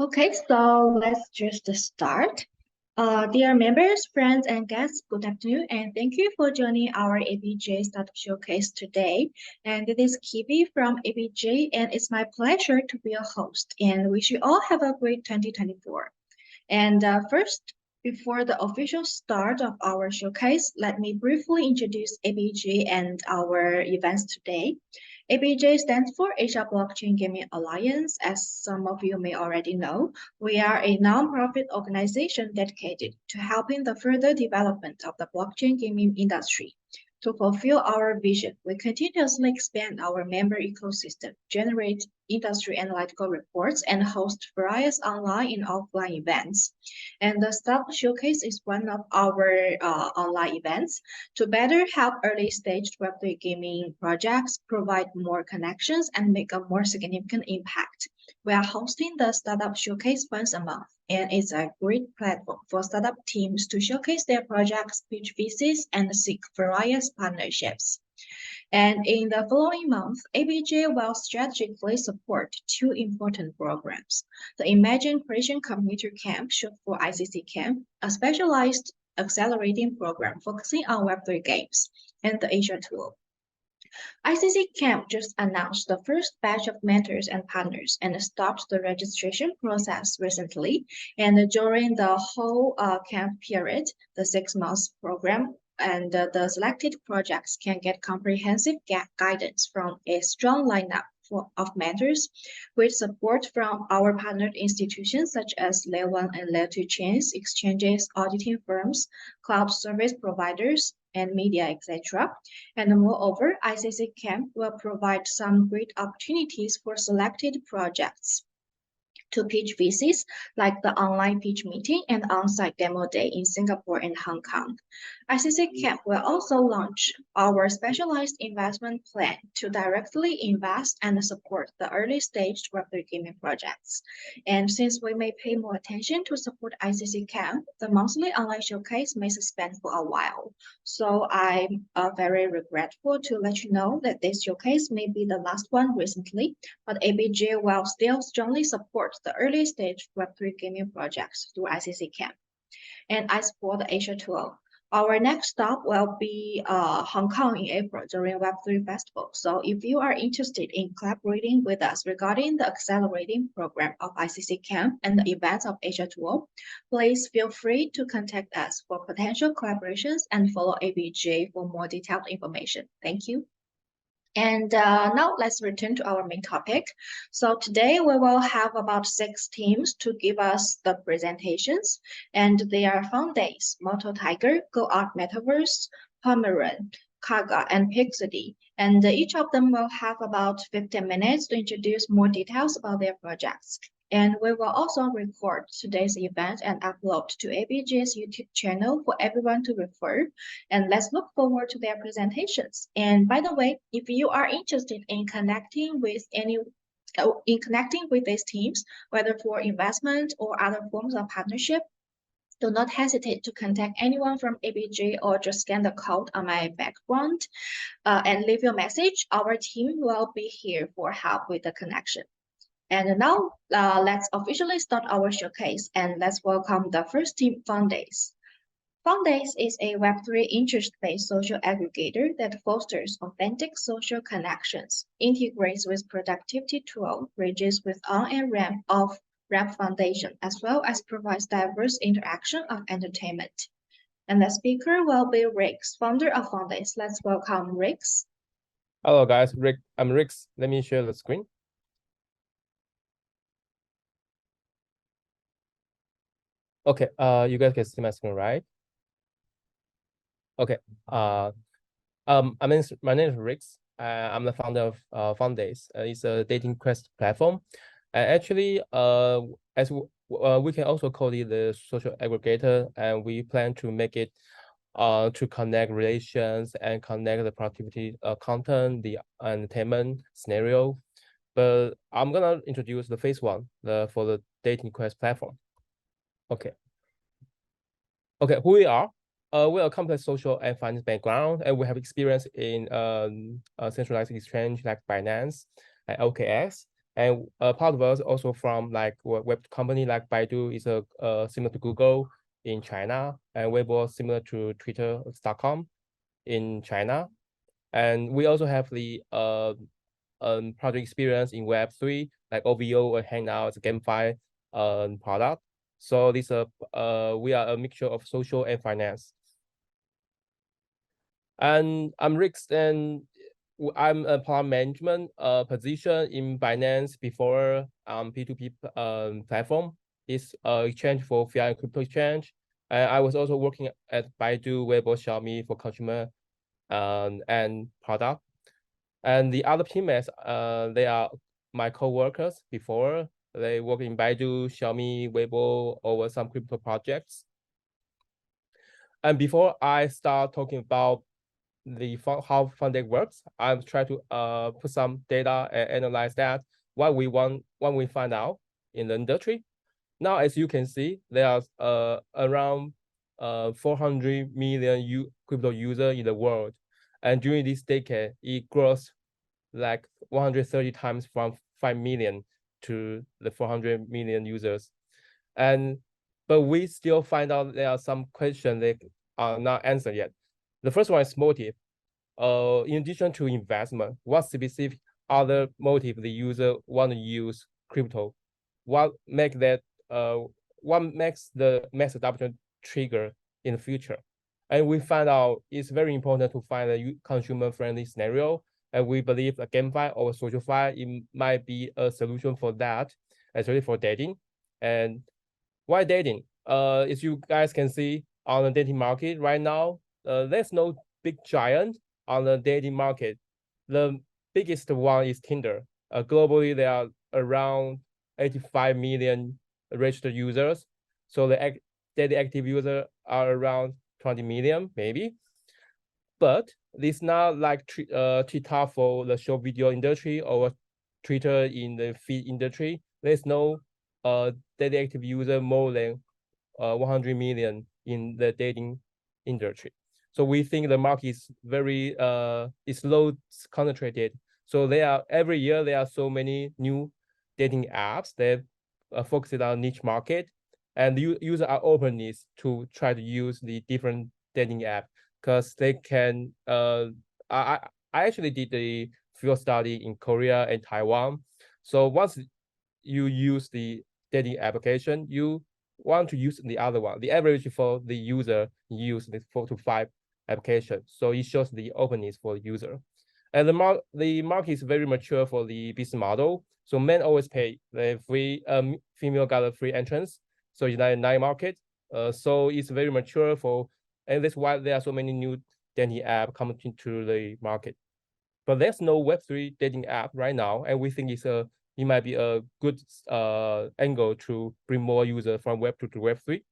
Okay, so let's just start. Dear members, friends, and guests, good afternoon, and thank you for joining our ABGA Startup Showcase today. And this is Kibi from ABGA, and it's my pleasure to be your host. And wish you all have a great 2024. And first, before the official start of our showcase, let me briefly introduce ABG and our events today. ABJ stands for Asia Blockchain Gaming Alliance. As some of you may already know, we are a nonprofit organization dedicated to helping the further development of the blockchain gaming industry. To fulfill our vision, we continuously expand our member ecosystem, generate industry analytical reports, and host various online and offline events. And the Startup Showcase is one of our online events to better help early-stage Web3 gaming projects provide more connections and make a more significant impact. We are hosting the Startup Showcase once a month, and it's a great platform for startup teams to showcase their projects, pitch VCs, and seek various partnerships. And in the following month, ABJ will strategically support two important programs. The Imagine Creation Computer Camp, short for ICC Camp, a specialized accelerating program focusing on Web3 games, and the Asia Tool. ICC Camp just announced the first batch of mentors and partners and stopped the registration process recently. And during the whole camp period, the 6 months program, and the selected projects can get comprehensive guidance from a strong lineup of mentors with support from our partnered institutions such as Layer 1 and Layer 2 chains, exchanges, auditing firms, cloud service providers, and media, etc. And moreover, ICC Camp will provide some great opportunities for selected projects to pitch VCs, like the online pitch meeting and on-site demo day in Singapore and Hong Kong. ICC Camp will also launch our specialized investment plan to directly invest and support the early-stage Web3 gaming projects. And since we may pay more attention to support ICC Camp, the monthly online showcase may suspend for a while. So I'm very regretful to let you know that this showcase may be the last one recently, but ABG will still strongly support the early stage Web3 gaming projects through ICC Camp. And as for the Asia Tour, our next stop will be Hong Kong in April during Web3 Festival. So if you are interested in collaborating with us regarding the accelerating program of ICC Camp and the events of Asia Tour, please feel free to contact us for potential collaborations and follow ABJ for more detailed information. Thank you. And now let's return to our main topic. So today we will have about 6 teams to give us the presentations, and they are Fundays, Moto Tiger, GoArt Metaverse, Pomerium, CAGA, and Pixudi. And each of them will have about 15 minutes to introduce more details about their projects. And we will also record today's event and upload to ABG's YouTube channel for everyone to refer. And let's look forward to their presentations. And by the way, if you are interested in connecting with these teams, whether for investment or other forms of partnership, do not hesitate to contact anyone from ABG or just scan the code on my background and leave your message. Our team will be here for help with the connection. And now let's officially start our showcase, and let's welcome the first team, Fundays. Fundays is a Web3 interest-based social aggregator that fosters authentic social connections, integrates with productivity tool, bridges with on and ramp foundation, as well as provides diverse interaction of entertainment. And the speaker will be Rix, founder of Fundays. Let's welcome Rix. Hello guys, I'm Rix. Let me share the screen. Okay, you guys can see my screen, right? Okay. My name is Rix. I'm the founder of Fundays. It's a dating quest platform. Actually, we can also call it the social aggregator, and we plan to make it to connect relations and connect the productivity content, the entertainment scenario. But I'm gonna introduce the phase 1 for the dating quest platform. Okay, who we are? We are a complex social and finance background, and we have experience in centralized exchange like Binance and OKX. And part of us also from like web company like Baidu is a similar to Google in China, and Weibo similar to Twitter.com in China. And we also have the project experience in Web3, like OVO or Hangouts, GameFi product. So this we are a mixture of social and finance. And I'm Rix, and I'm a product management position in Binance before P2P platform. It's exchange for fiat and crypto exchange. And I was also working at Baidu, Weibo, Xiaomi for consumer and product. And the other teammates, they are my co-workers before. They work in Baidu, Xiaomi, Weibo over some crypto projects. And before I start talking about how Fundays works, I'm trying to put some data and analyze that what we find out in the industry. Now, as you can see, there are around 400 million crypto users in the world, and during this decade, it grows like 130 times from 5 million to the 400 million users. But we still find out there are some questions that are not answered yet. The first one is motive. In addition to investment, what specific other motive the user want to use crypto? What makes the mass adoption trigger in the future? And we find out it's very important to find a consumer-friendly scenario. And we believe a GameFi or SocialFi, it might be a solution for that, especially for dating. And why dating? As you guys can see on the dating market right now, there's no big giant on the dating market. The biggest one is Tinder. Globally, there are around 85 million registered users. So the daily active users are around 20 million, maybe. But it's not like TikTok for the short video industry or Twitter in the feed industry. There's no daily active user more than 100 million in the dating industry. So we think the market is very is low concentrated. So every year there are so many new dating apps that focus on niche market, and users are openness to try to use the different dating app because they can. I actually did the field study in Korea and Taiwan. So once you use the dating application, you want to use the other one. The average for the user use the 4 to 5 applications. So it shows the openness for the user. And the market is very mature for the business model. So men always pay. The female got a free entrance. So it's not a night market. So it's very mature and that's why there are so many new dating apps coming into the market. But there's no Web3 dating app right now, and we think it might be a good angle to bring more users from Web2 to Web3.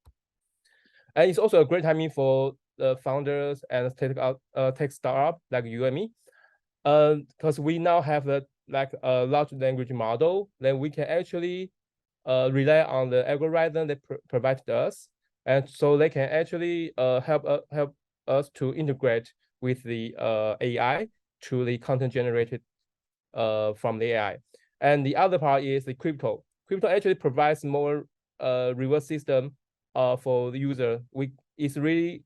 And it's also a great timing for the founders and tech startup like you and me, because we now have a large language model. Then we can actually rely on the algorithm they provide us, and so they can actually help us to integrate with the AI to the content generated from the AI. And the other part is the crypto. Crypto actually provides more reward system for the user. It's really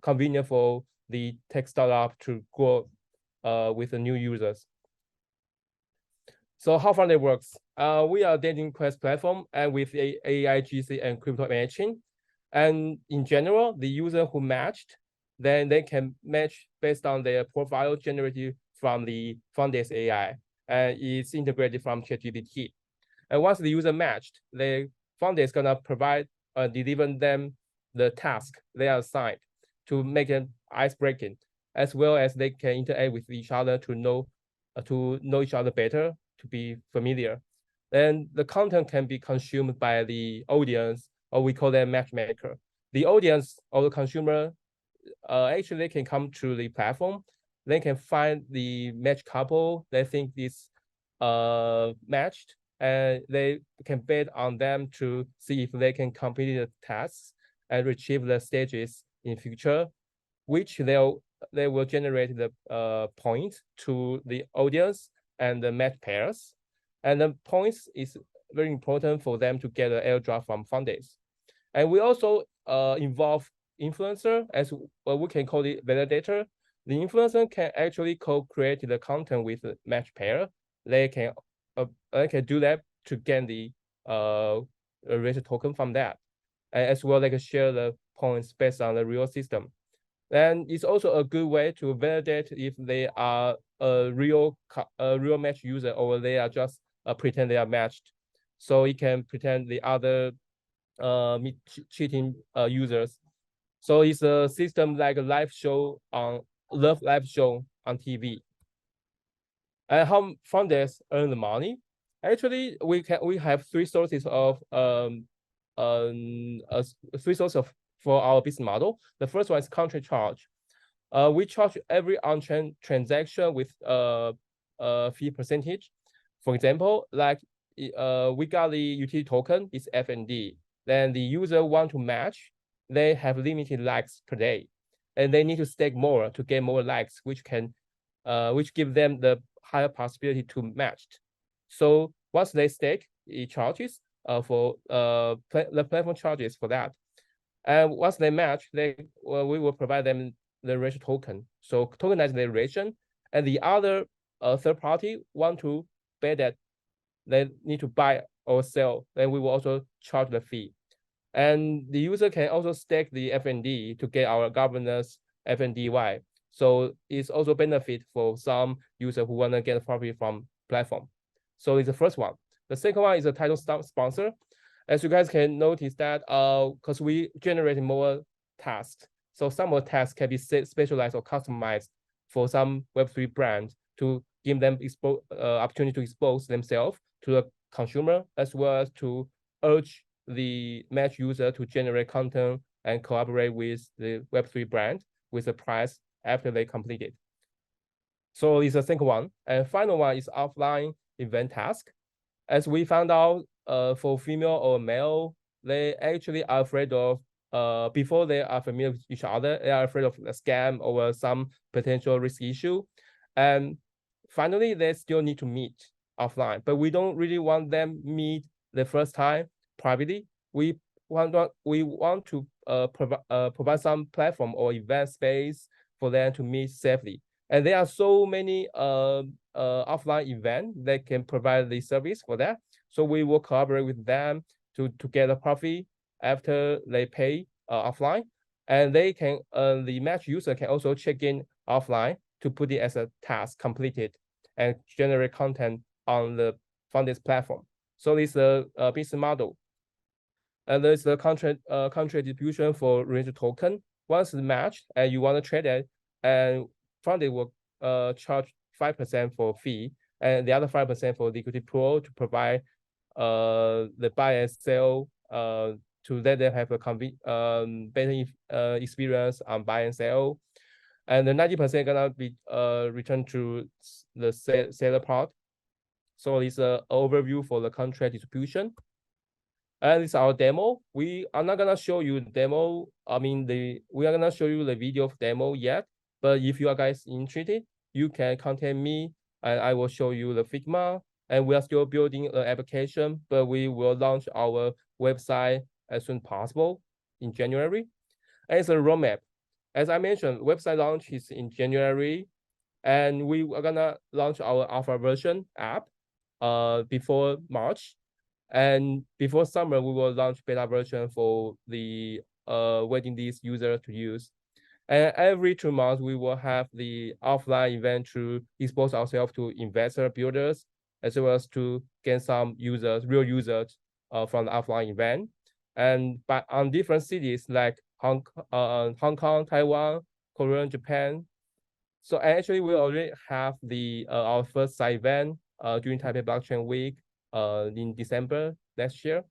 convenient for the tech startup to grow with the new users. So how Fundays works? We are a dating quest platform and with AI, GC, and crypto matching. And in general, the user who matched, then they can match based on their profile generated from the Fundays AI, and it's integrated from ChatGPT. And once the user matched, the Fundays gonna deliver them the task they are assigned to make it ice-breaking, as well as they can interact with each other to know each other better, to be familiar. And the content can be consumed by the audience, or we call them matchmaker. The audience or the consumer actually can come to the platform. They can find the match couple they think is matched, and they can bet on them to see if they can complete the tasks and achieve the stages in future, which they will generate the points to the audience and the match pairs. And the points is very important for them to get an airdrop from Fundays. And we also involve influencer, as we can call it validator. The influencer can actually co-create the content with the match pair. They can do that to gain the rated token from that, and as well they can share the points based on the real system. And it's also a good way to validate if they are a real match user or they are just pretend they are matched. So it can pretend the other cheating users. So it's a system like a live show on live show on TV. And how Fundays earn the money? Actually, we have three sources of for our business model. The first one is country charge. We charge every on-chain transaction with fee percentage. For example, like we got the utility token, it's FND. Then the user want to match, they have limited likes per day, and they need to stake more to get more likes, which give them the higher possibility to match. So once they stake, it charges for the platform charges for that. And once they match, we will provide them the ratio token. So tokenize the ration, and the other third party want to bet that they need to buy or sell, then we will also charge the fee. And the user can also stake the FND to get our governance FNDY. So it's also benefit for some user who want to get profit from platform. So it's the first one. The second one is a title sponsor. As you guys can notice that because we generate more tasks. So some more tasks can be specialized or customized for some Web3 brands to give them opportunity to expose themselves to the consumer, as well as to urge the match user to generate content and collaborate with the Web3 brand with a price after they complete it. So it's the second one. And final one is offline event task. As we found out, for female or male, they actually are afraid of, before they are familiar with each other, they are afraid of a scam or some potential risk issue. And finally, they still need to meet offline, but we don't really want them meet the first time privately. We want to provide some platform or event space for them to meet safely. And there are so many offline events that can provide the service for that. So we will collaborate with them to get a profit after they pay offline. And they can the match user can also check in offline to put it as a task completed and generate content on the Fundays platform. So it's a business model. And there's the contract distribution for rated token. Once it's matched and you want to trade it, and Fundays will charge 5% for fee, and the other 5% for liquidity pool to provide the buy and sell to let them have a better experience on buy and sell. And the 90% gonna be returned to the seller part. So it's an overview for the contract distribution. And it's our demo. We are not gonna show you the demo. We are gonna show you the video of demo yet. But if you are guys interested, you can contact me and I will show you the Figma. And we are still building an application, but we will launch our website as soon as possible in January. And it's a roadmap. As I mentioned, website launch is in January, and we are gonna launch our alpha version app before March. And before summer, we will launch beta version for the waiting list user to use. And every 2 months, we will have the offline event to expose ourselves to investor builders, as well as to get some users, real users from the offline event. And but on different cities like Hong Kong, Taiwan, Korea, Japan. So actually, we already have the our first side event during Taipei Blockchain Week in December next year.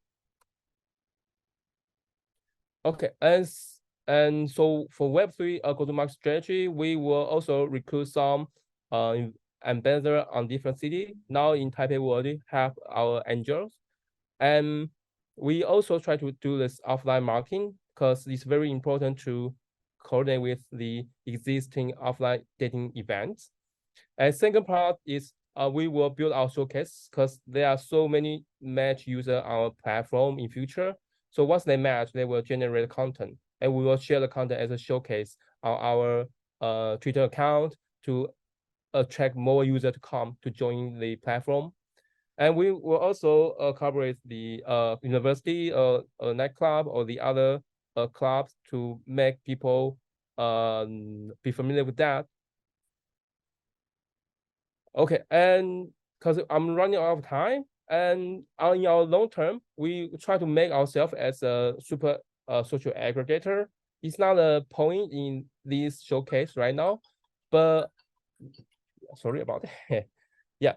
Okay, and so for Web3 go-to-market strategy, we will also recruit some ambassador on different city. Now in Taipei, we already have our angels, and we also try to do this offline marketing because it's very important to coordinate with the existing offline dating events. And second part is we will build our showcase because there are so many match user on our platform in future. So once they match, they will generate content, and we will share the content as a showcase on our Twitter account to attract more users to come to join the platform. And we will also collaborate the university, nightclub, or the other clubs to make people be familiar with that. Okay, and because I'm running out of time, and in our long term, we try to make ourselves as a super social aggregator. It's not a point in this showcase right now, but sorry about that. Yeah,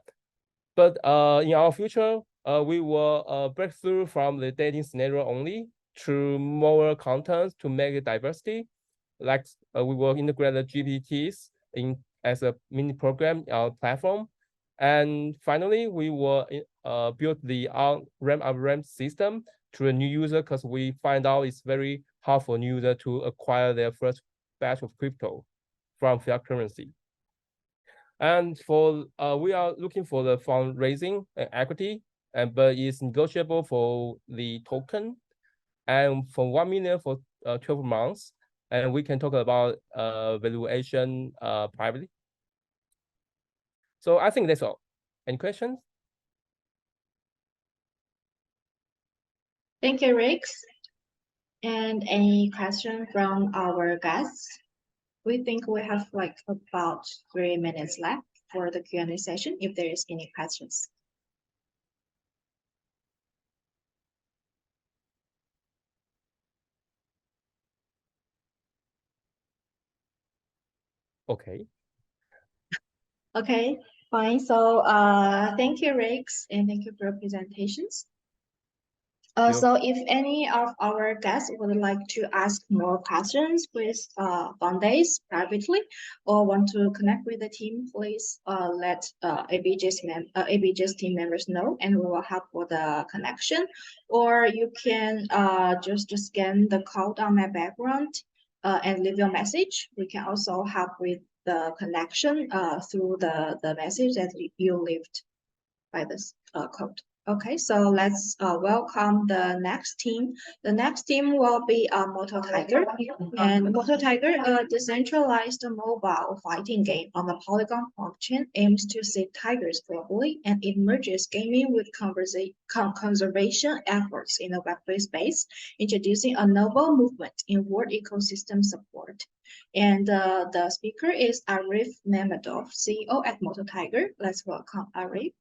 but in our future, we will break through from the dating scenario only to more content to make it diversity. Like we will integrate the GPTs in as a mini program in our platform. And finally, we will build the ramp up ramp system to a new user because we find out it's very hard for new user to acquire their first batch of crypto from fiat currency. And for we are looking for the fundraising and equity, but it's negotiable for the token, and for 1 million for 12 months, and we can talk about valuation privately. So I think that's all. Any questions? Thank you, Rix. And any question from our guests? We think we have like about 3 minutes left for the Q&A session if there is any questions. Okay. Okay, fine. So thank you, Rix, and thank you for your presentations. So if any of our guests would like to ask more questions with Fundays privately or want to connect with the team, please let ABG's team members know, and we will help with the connection. Or you can just scan the code on my background and leave your message. We can also help with the connection through the message that you left by this code. Okay, so let's welcome the next team. The next team will be Moto Tiger. And Moto Tiger, a decentralized mobile fighting game on the Polygon blockchain, aims to save tigers globally, and it merges gaming with conservation efforts in the Web3 space, introducing a novel movement in world ecosystem support. And the speaker is Arif Mamedov, CEO at Moto Tiger. Let's welcome Arif.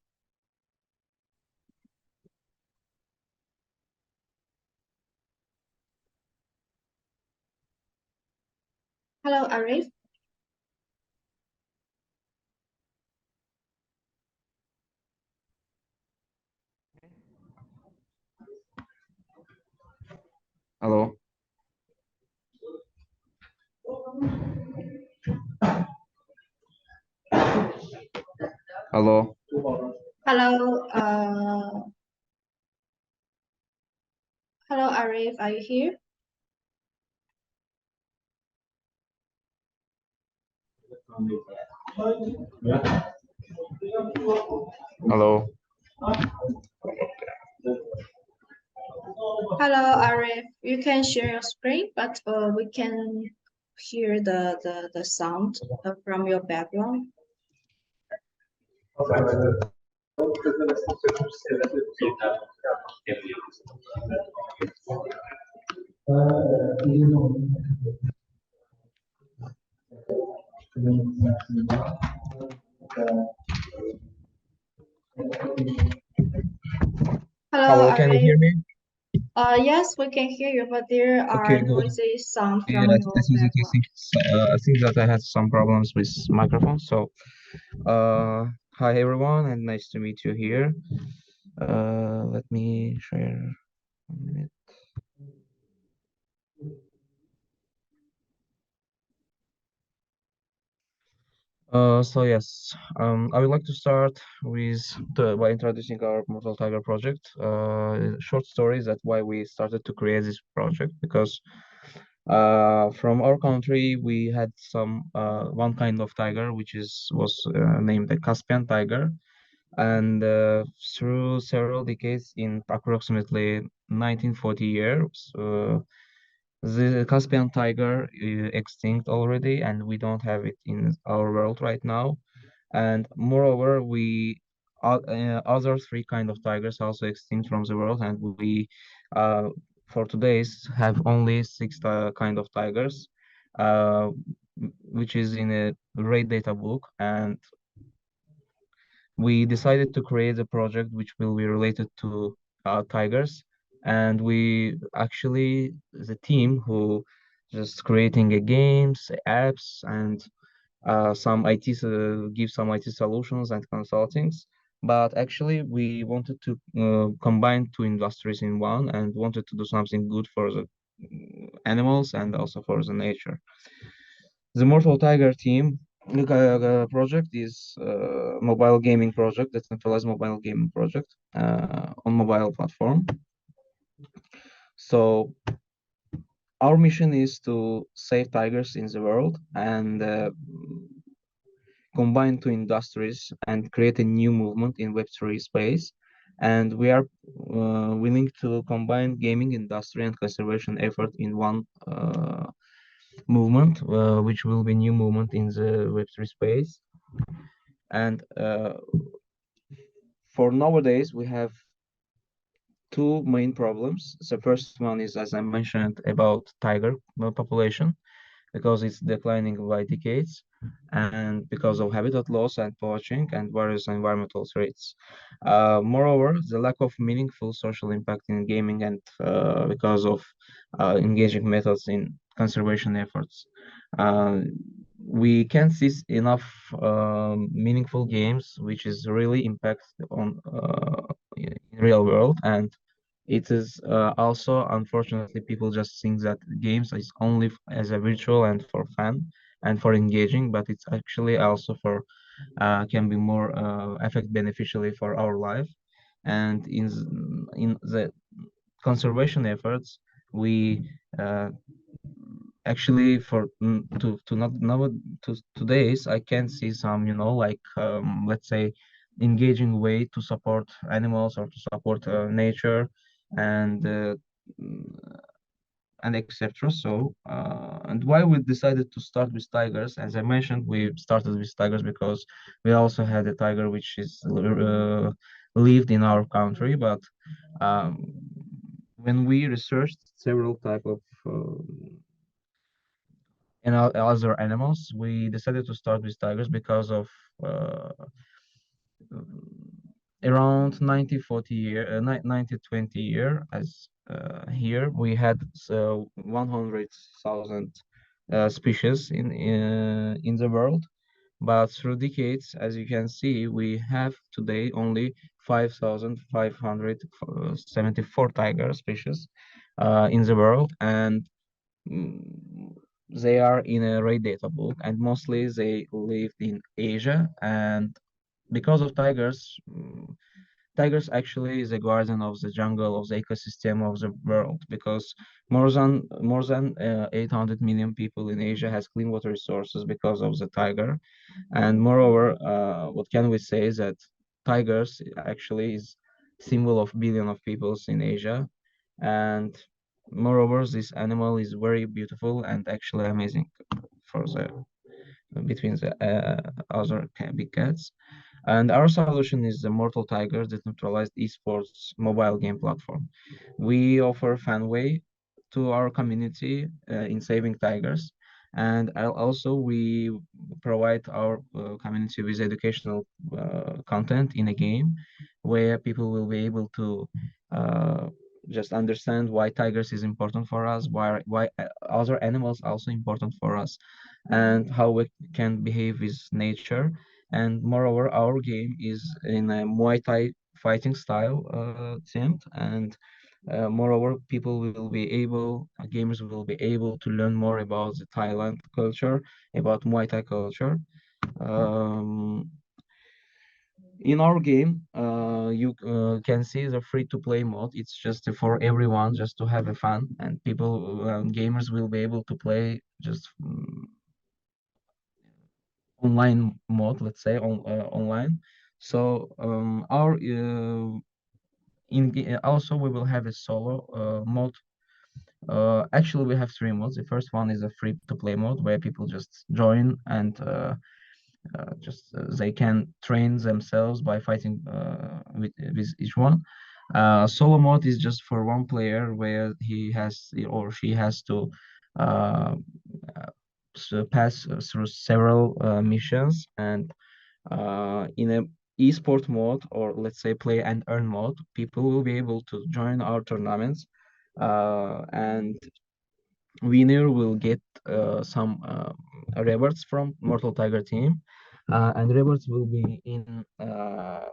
Hello, Arif. Hello. Hello. Hello. Hello, Arif. Are you here? Hello. Hello, Arif. You can share your screen, but we can hear the sound from your background. Hello, Hello, can you hear Arif. me? Yes, we can hear you, but there Okay, are good. noisy sound Yeah, from I your think background. I think that I had some problems with microphone. So, hi everyone, and nice to meet you here. Let me share a minute. So yes, I would like to start by introducing our Mortal Tiger project. Short stories that why we started to create this project, because From our country, we had some one kind of tiger, which was named the Caspian tiger, and through several decades, in approximately 1940 years, the Caspian tiger extinct already, and we don't have it in our world right now. And moreover, other three kind of tigers also extinct from the world, and we uh, for today's have only six kind of tigers, uh, which is in a great data book. And we decided to create a project which will be related to tigers. And we actually, the team who just creating a games, apps, and some give some IT solutions and consultings. But actually, we wanted to combine two industries in one and wanted to do something good for the animals and also for the nature. The Mortal Tiger team project is mobile gaming project, decentralized mobile gaming project on mobile platform. So our mission is to save tigers in the world and combine two industries and create a new movement in Web3 space. And we are willing to combine gaming industry and conservation effort in one movement, which will be new movement in the Web3 space. And for nowadays, we have two main problems. The first one is, as I mentioned, about tiger population, because it's declining by decades and because of habitat loss and poaching and various environmental threats. Moreover, the lack of meaningful social impact in gaming and because of engaging methods in conservation efforts. Uh, we can't see enough meaningful games which is really impact on in real world, and it is also, unfortunately, people just think that games is only as a virtual and for fun and for engaging, but it's actually also for can be more effect beneficially for our life. And in the conservation efforts, we actually to not now to today's I can see some, like let's say engaging way to support animals or to support nature and and etc. So and why we decided to start with tigers, as I mentioned, we started with tigers because we also had a tiger which is lived in our country, but um, when we researched several type of other animals, we decided to start with tigers because of uh, around 90-40 year, 90-20 year, as here we had 100,000 species in the world, but through decades, as you can see, we have today only 5,574 tiger species in the world, and Mm, they are in a rare data book, and mostly they lived in Asia. And because of tigers, tigers actually is a guardian of the jungle, of the ecosystem of the world. Because more than 800 million people in Asia has clean water resources because of the tiger. And moreover, what can we say is that tigers actually is symbol of billion of peoples in Asia, and moreover, this animal is very beautiful and actually amazing for the between the other big cats. And our solution is the Mortal Tiger decentralized esports mobile game platform. We offer fanway to our community in saving tigers, and also we provide our community with educational content in a game where people will be able to uh, just understand why tigers is important for us, why other animals also important for us, and how we can behave with nature. And moreover, our game is in a Muay Thai fighting style themed, and moreover, gamers will be able to learn more about the Thailand culture, about Muay Thai culture. Um, In our game, you can see the free-to-play mode. It's just for everyone, just to have a fun, and people, gamers will be able to play just online mode, let's say, online. So our also we will have a solo mode. Actually, we have three modes. The first one is a free-to-play mode where people just join and just they can train themselves by fighting with each one. Solo mode is just for one player where he has or she has to uh, pass through several missions, and in a esport mode, or let's say play and earn mode, people will be able to join our tournaments, and winner will get some rewards from Mortal Tiger team, and rewards will be in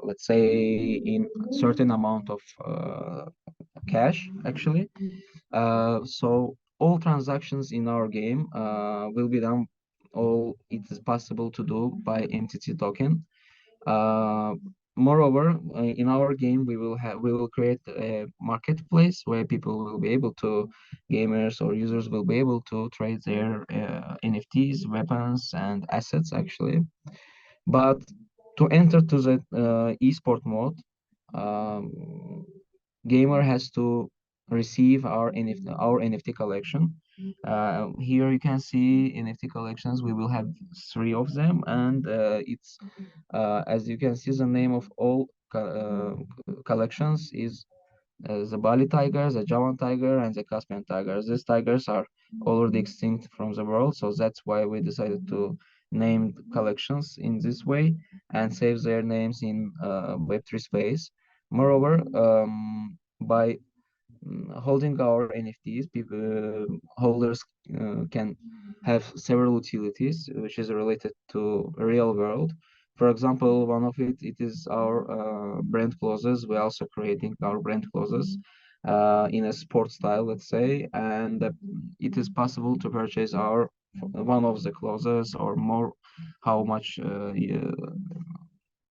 let's say in certain amount of cash actually. So all transactions in our game will be done. All it is possible to do by MTT token. Uh, Moreover, in our game, we will create a marketplace where people will be able to, gamers or users will be able to trade their NFTs, weapons, and assets actually. But to enter to the esport mode, um, gamer has to receive our NFT collection. Here you can see NFT collections. We will have three of them, and it's as you can see, the name of all collections is the Bali tiger, the Javan tiger, and the Caspian tiger. These tigers are already extinct from the world, so that's why we decided to name collections in this way and save their names in Web3 space. Moreover, by holding our NFTs, people holders can have several utilities which is related to real world. For example, one of it is our brand clothes. We're also creating our brand clothes in a sport style, let's say, and it is possible to purchase our one of the clothes or more, how much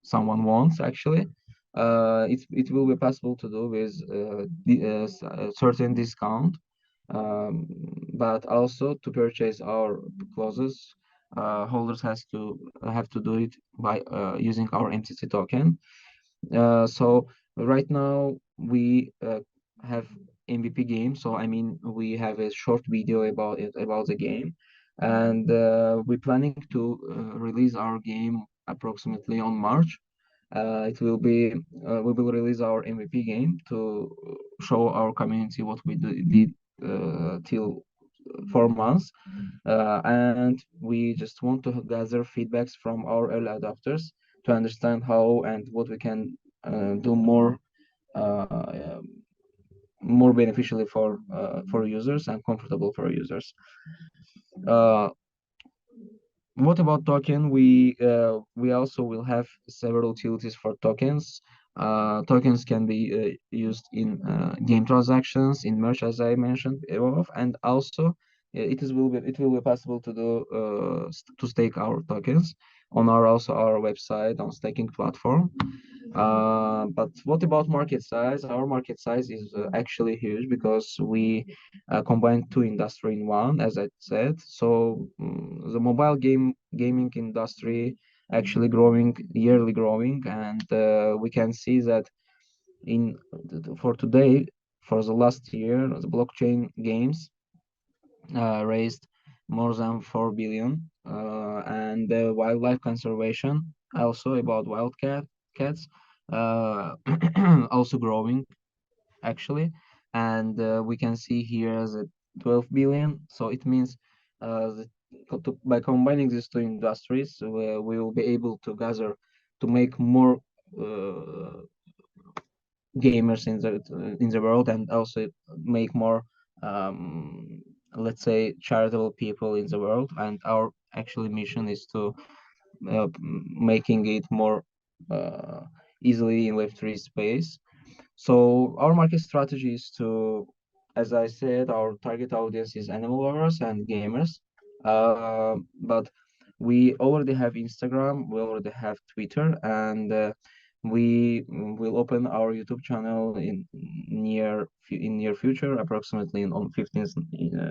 someone wants actually. It will be possible to do with a certain discount, um, but also to purchase our clothes, holders has to have to do it by using our MTC token. So right now we have MVP game. So I mean, we have a short video about it, about the game, and we're planning to release our game approximately on March. It will be we will release our MVP game to show our community what we did till 4 months, and we just want to gather feedbacks from our early adopters to understand how and what we can do uh, more beneficially for users and comfortable for users. Uh, what about token? We also will have several utilities for tokens. Tokens can be used in game transactions, in merch, as I mentioned above, and also it will be possible to do to stake our tokens on our website on staking platform. But what about market size? Our market size is actually huge because we combine two industry in one, as I said. So the mobile gaming industry actually growing, yearly growing, and we can see that in for today, for the last year, the blockchain games raised more than 4 billion, and wildlife conservation, also about cats, uh, also growing actually, and we can see here the 12 billion. So it means by combining these two industries, we will be able to gather to make more uh, gamers in the world, and also make more let's say charitable people in the world. And our actually mission is to making it more uh, easily in Web3 space. So our market strategy is to, as I said, our target audience is animal lovers and gamers. But we already have Instagram, we already have Twitter, and We will open our YouTube channel in near future, approximately on 15th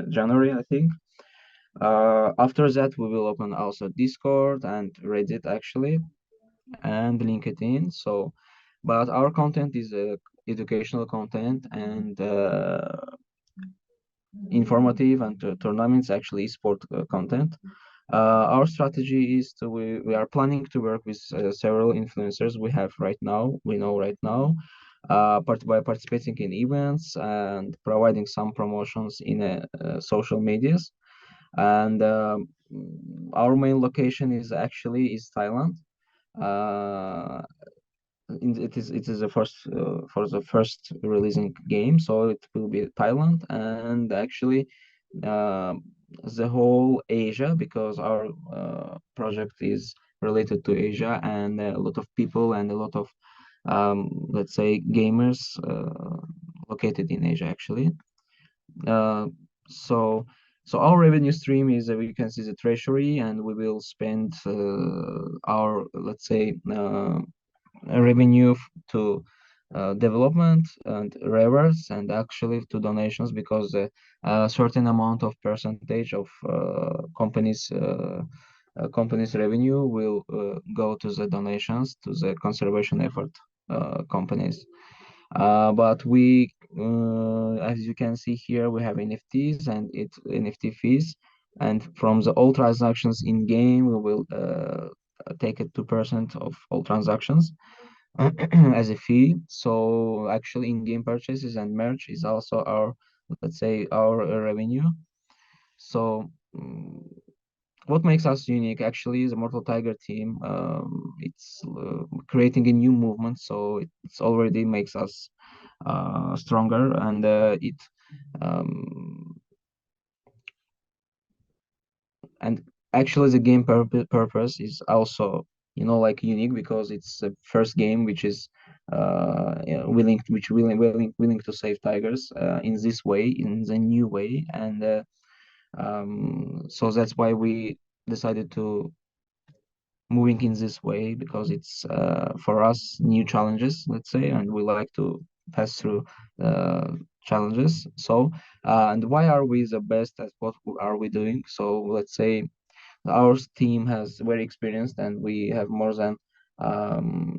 January, I think. After that, we will open also Discord and Reddit actually, and LinkedIn. So, but our content is educational content and informative, and tournaments actually sport content. Our strategy is we are planning to work with several influencers we know right now, by participating in events and providing some promotions in social medias. And our main location is Thailand. Uh, it is the first for the first releasing game, so it will be Thailand, and actually uh, the whole Asia, because our project is related to Asia, and a lot of people and a lot of let's say gamers located in Asia actually. Uh, so our revenue stream is we can see the treasury, and we will spend our, let's say, revenue to development and rewards, and actually to donations, because a certain amount of percentage of companies revenue will go to the donations to the conservation effort companies. But as you can see here, we have NFTs and NFT fees, and from the all transactions in game, we will take it 2% of all transactions as a fee. So actually, in-game purchases and merch is also our, let's say, our revenue. So what makes us unique actually is the Mortal Tiger team. It's creating a new movement, so it's already makes us stronger, and it um, and actually the game purpose is also, like, unique, because it's the first game which is willing to save tigers in this way, in the new way. And so that's why we decided to moving in this way, because it's for us new challenges, let's say, and we like to pass through uh, challenges. So and why are we the best at what are we doing? So let's say our team has very experienced, and we have more than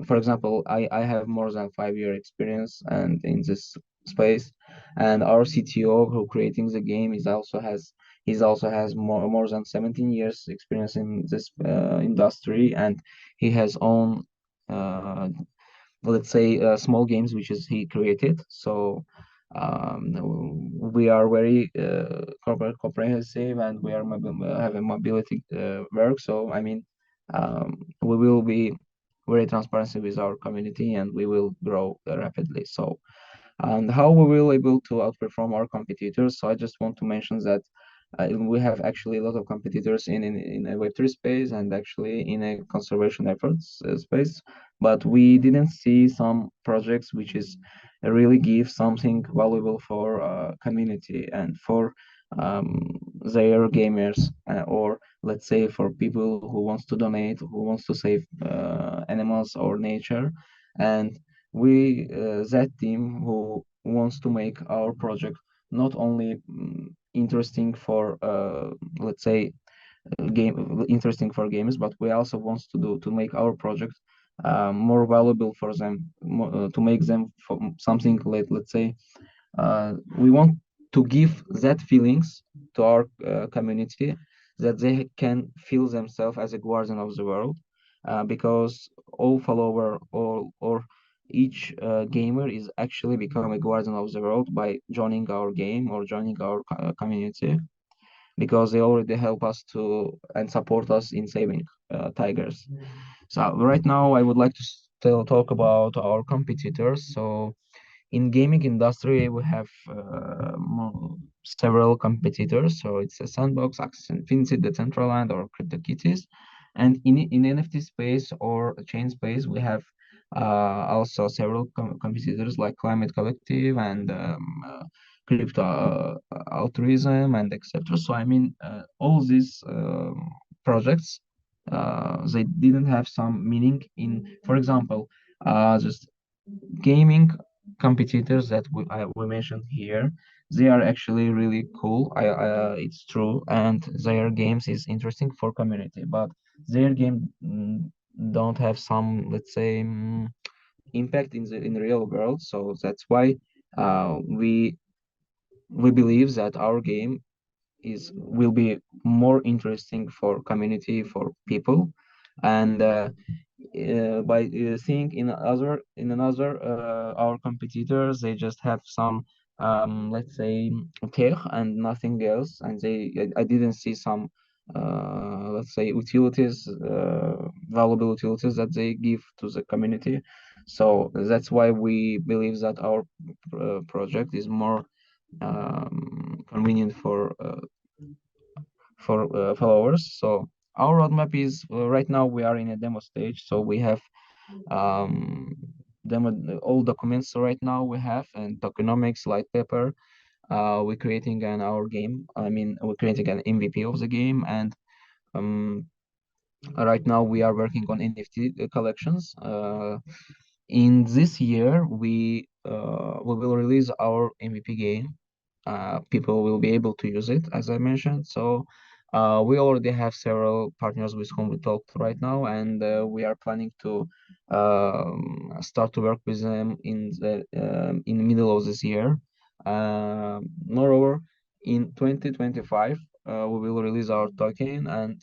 for example, I have more than 5 year experience and in this space, and our CTO who creating the game he's also has more than 17 years experience in this industry, and he has own uh, let's say small games which is he created. So we are very comprehensive, and we are have a mobility work. So I mean, we will be very transparent with our community, and we will grow rapidly. So, and how we will able to outperform our competitors. So I just want to mention that we have actually a lot of competitors in a Web3 space, and actually in a conservation efforts space, but we didn't see some projects which is really give something valuable for community and for their gamers, or let's say for people who wants to donate, who wants to save animals or nature. And we that team who wants to make our project not only interesting for let's say game interesting for gamers, but we also want to make our project more valuable for them, to make them for something like, let's say, we want to give that feelings to our community, that they can feel themselves as a guardian of the world, because all follower or each gamer is actually become a guardian of the world by joining our game or joining our community, because they already help us to and support us in saving tigers. So right now I would like to still talk about our competitors. So in gaming industry, we have several competitors. So it's a Sandbox, Axis Infinity, Decentraland, or CryptoKitties. And in NFT space or chain space, we have also several competitors like Climate Collective and Crypto Altruism and etc. So I mean, all these projects, they didn't have some meaning in, for example, Just gaming competitors that we mentioned here, they are actually really cool. It's true, and their games is interesting for community, but their game don't have some, let's say, impact in the real world. So that's why we believe that our game will be more interesting for community, for people, and by seeing in another our competitors, they just have some let's say tech and nothing else, and I didn't see some let's say utilities, valuable utilities that they give to the community. So that's why we believe that our project is more convenient for followers. So our roadmap is right now we are in a demo stage, so we have um, demo all documents right now we have, and tokenomics, light paper. We're creating an our game. I mean, we're creating an MVP of the game, and um, right now we are working on NFT collections. In this year, we will release our MVP game. People will be able to use it, as I mentioned. So we already have several partners with whom we talked right now, and we are planning to start to work with them in the middle of this year. Moreover, in 2025, we will release our token and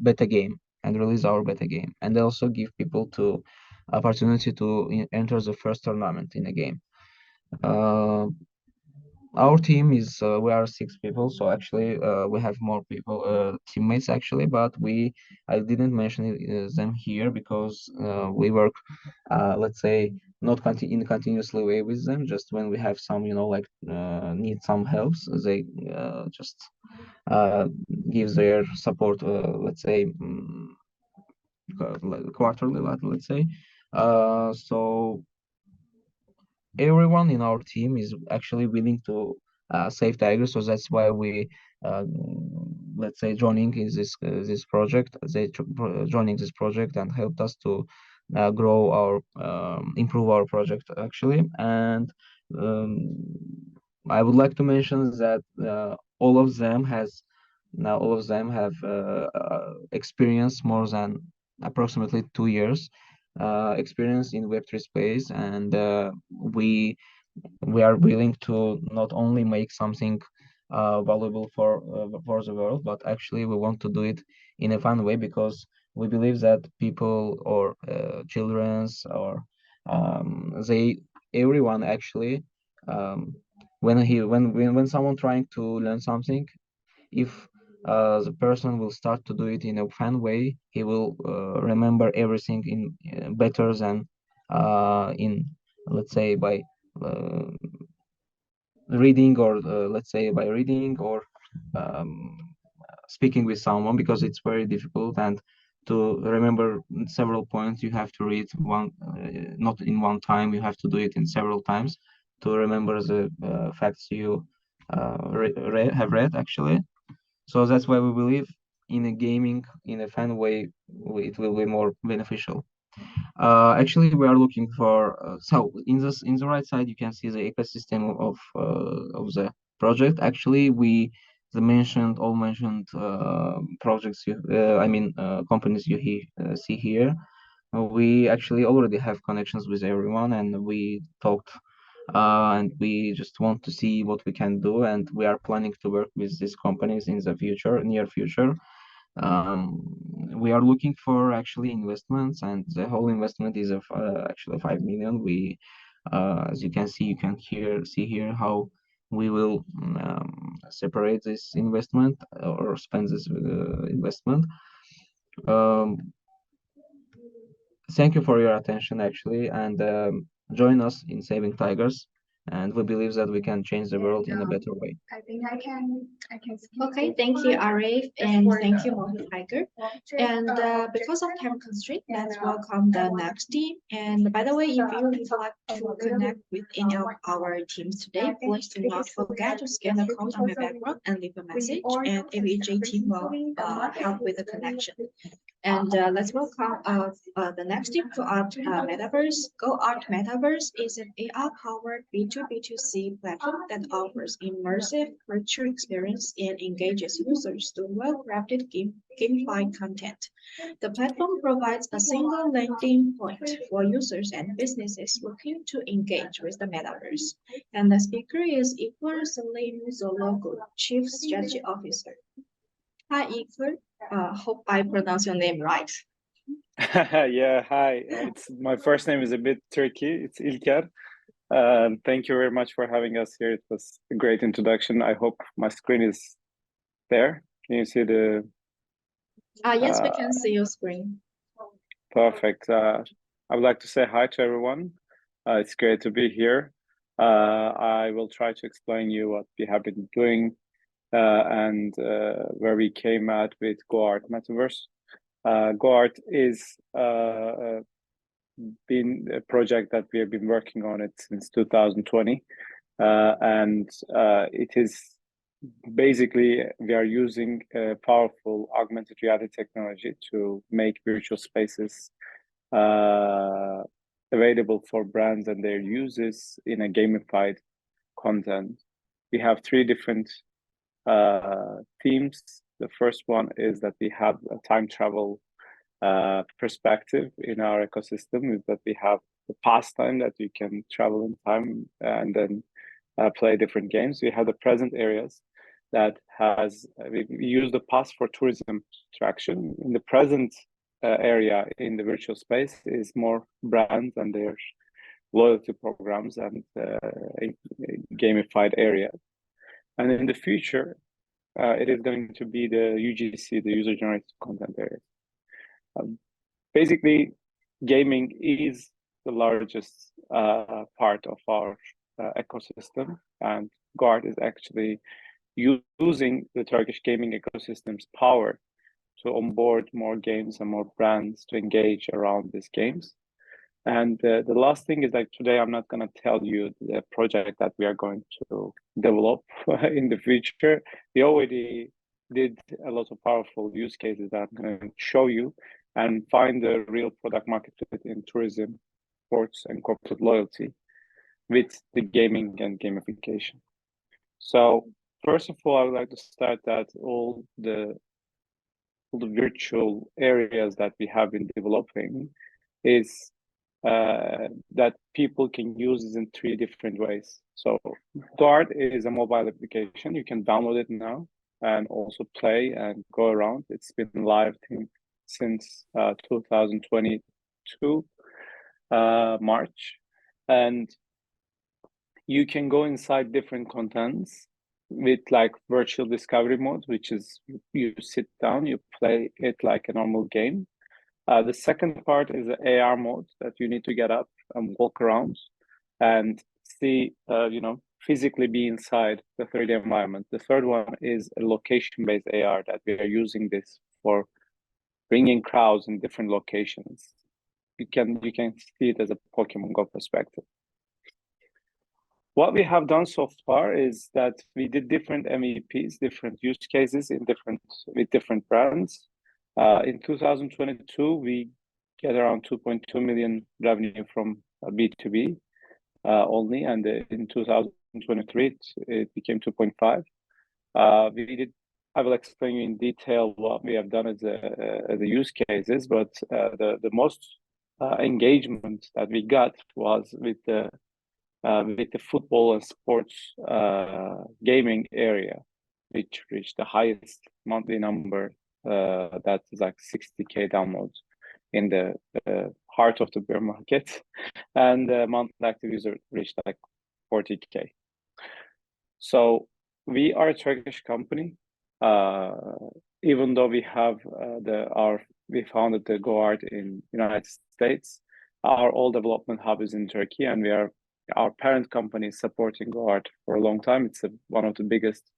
beta game, and release our beta game, and also give people to opportunity to enter the first tournament in a game. Uh, our team is we are 6 people, so actually we have more people, teammates actually, but I didn't mention them here because we work let's say not in a continuously way with them. Just when we have some, like need some helps, they just uh, give their support, let's say quarterly, let's say. So everyone in our team is actually willing to save tigers, so that's why we uh, let's say joining is this project. Joining this project and helped us to grow our improve our project actually. And um, I would like to mention that all of them have experience more than approximately 2 years experience in Web3 space, and we are willing to not only make something valuable for the world, but actually we want to do it in a fun way, because we believe that people or childrens or they everyone actually um, when someone trying to learn something, if the person will start to do it in a fun way, he will remember everything in better than in, let's say, by uh, reading, or let's say by reading or um, speaking with someone, because it's very difficult. And to remember several points, you have to read one, not in one time, you have to do it in several times to remember the facts you have read actually. So that's why we believe in a gaming in a fun way, it will be more beneficial. Actually, we are looking for so in the right side you can see the ecosystem of the project. Actually, the mentioned projects I mean companies see here. We actually already have connections with everyone, and we talked and we just want to see what we can do, and we are planning to work with these companies in the near future. um, we are looking for actually investments, and the whole investment is of actually 5 million. As you can see, see here how we will separate this investment or spend this investment. Um, Thank you for your attention, actually, and join us in saving tigers. And we believe that we can change the world in a better way. I think I can skip. Okay, thank you, Arif, and thank you, Mohi Tiger. And because of time constraint, let's welcome the next team. And by the way, if you would like to connect with any of our teams today, please do not forget to scan the code on my background and leave a message, and ABGA team will help with the connection. And let's welcome the next team, GoArt Metaverse. GoArt Metaverse is an AI-powered B2B2C platform that offers immersive virtual experience and engages users through well-crafted gamified content. The platform provides a single landing point for users and businesses looking to engage with the metaverse. And the speaker is Ikor Salim Zologo, Chief Strategy Officer. Hi, Ikor. Hope I pronounce your name right. Yeah, hi. My first name is a bit tricky. It's İlker. Thank you very much for having us here. It was a great introduction. I hope my screen is there. Can you see the? Yes, we can see your screen. Perfect. I would like to say hi to everyone. It's great to be here. I will try to explain you what we have been doing and where we came at with GoArt Metaverse. GoArt is been a project that we have been working on it since 2020, and it is basically we are using powerful augmented reality technology to make virtual spaces available for brands and their users in a gamified content. We have three different themes. The first one is that we have a time travel perspective in our ecosystem, is that we have the past time that you can travel in time and then play different games. We have the present areas that has we use the past for tourism attraction. In the present area in the virtual space is more brands and their loyalty programs and a gamified area. And in the future, it is going to be the UGC, the user generated content area. Basically, gaming is the largest part of our ecosystem, and GoArt is actually using the Turkish gaming ecosystem's power to onboard more games and more brands to engage around these games. And the last thing is that today I'm not going to tell you the project that we are going to develop in the future. We already did a lot of powerful use cases that I'm going to show you and find the real product market fit in tourism, sports, and corporate loyalty with the gaming and gamification. So first of all, I would like to start that all the virtual areas that we have been developing is that people can use this in three different ways. So GoArt is a mobile application. You can download it now and also play and go around. It's been live since 2022 March, and you can go inside different contents with like virtual discovery mode, which is you sit down, you play it like a normal game. The second part is the AR mode that you need to get up and walk around and see, physically be inside the 3D environment. The third one is a location-based AR that we are using this for bringing crowds in different locations. You can see it as a Pokemon Go perspective. What we have done so far is that we did different MVPs, different use cases with different brands. In 2022, we get around 2.2 million revenue from B2B only, and in 2023 it became 2.5. I will explain you in detail what we have done as the use cases, but the most engagement that we got was with the football and sports gaming area, which reached the highest monthly number. That is like 60K downloads in the heart of the bear market, and the monthly active user reached like 40K. So we are a Turkish company. Even though we have we founded the GoArt in United States, our all development hub is in Turkey, and our parent company is supporting GoArt for a long time. It's one of the biggest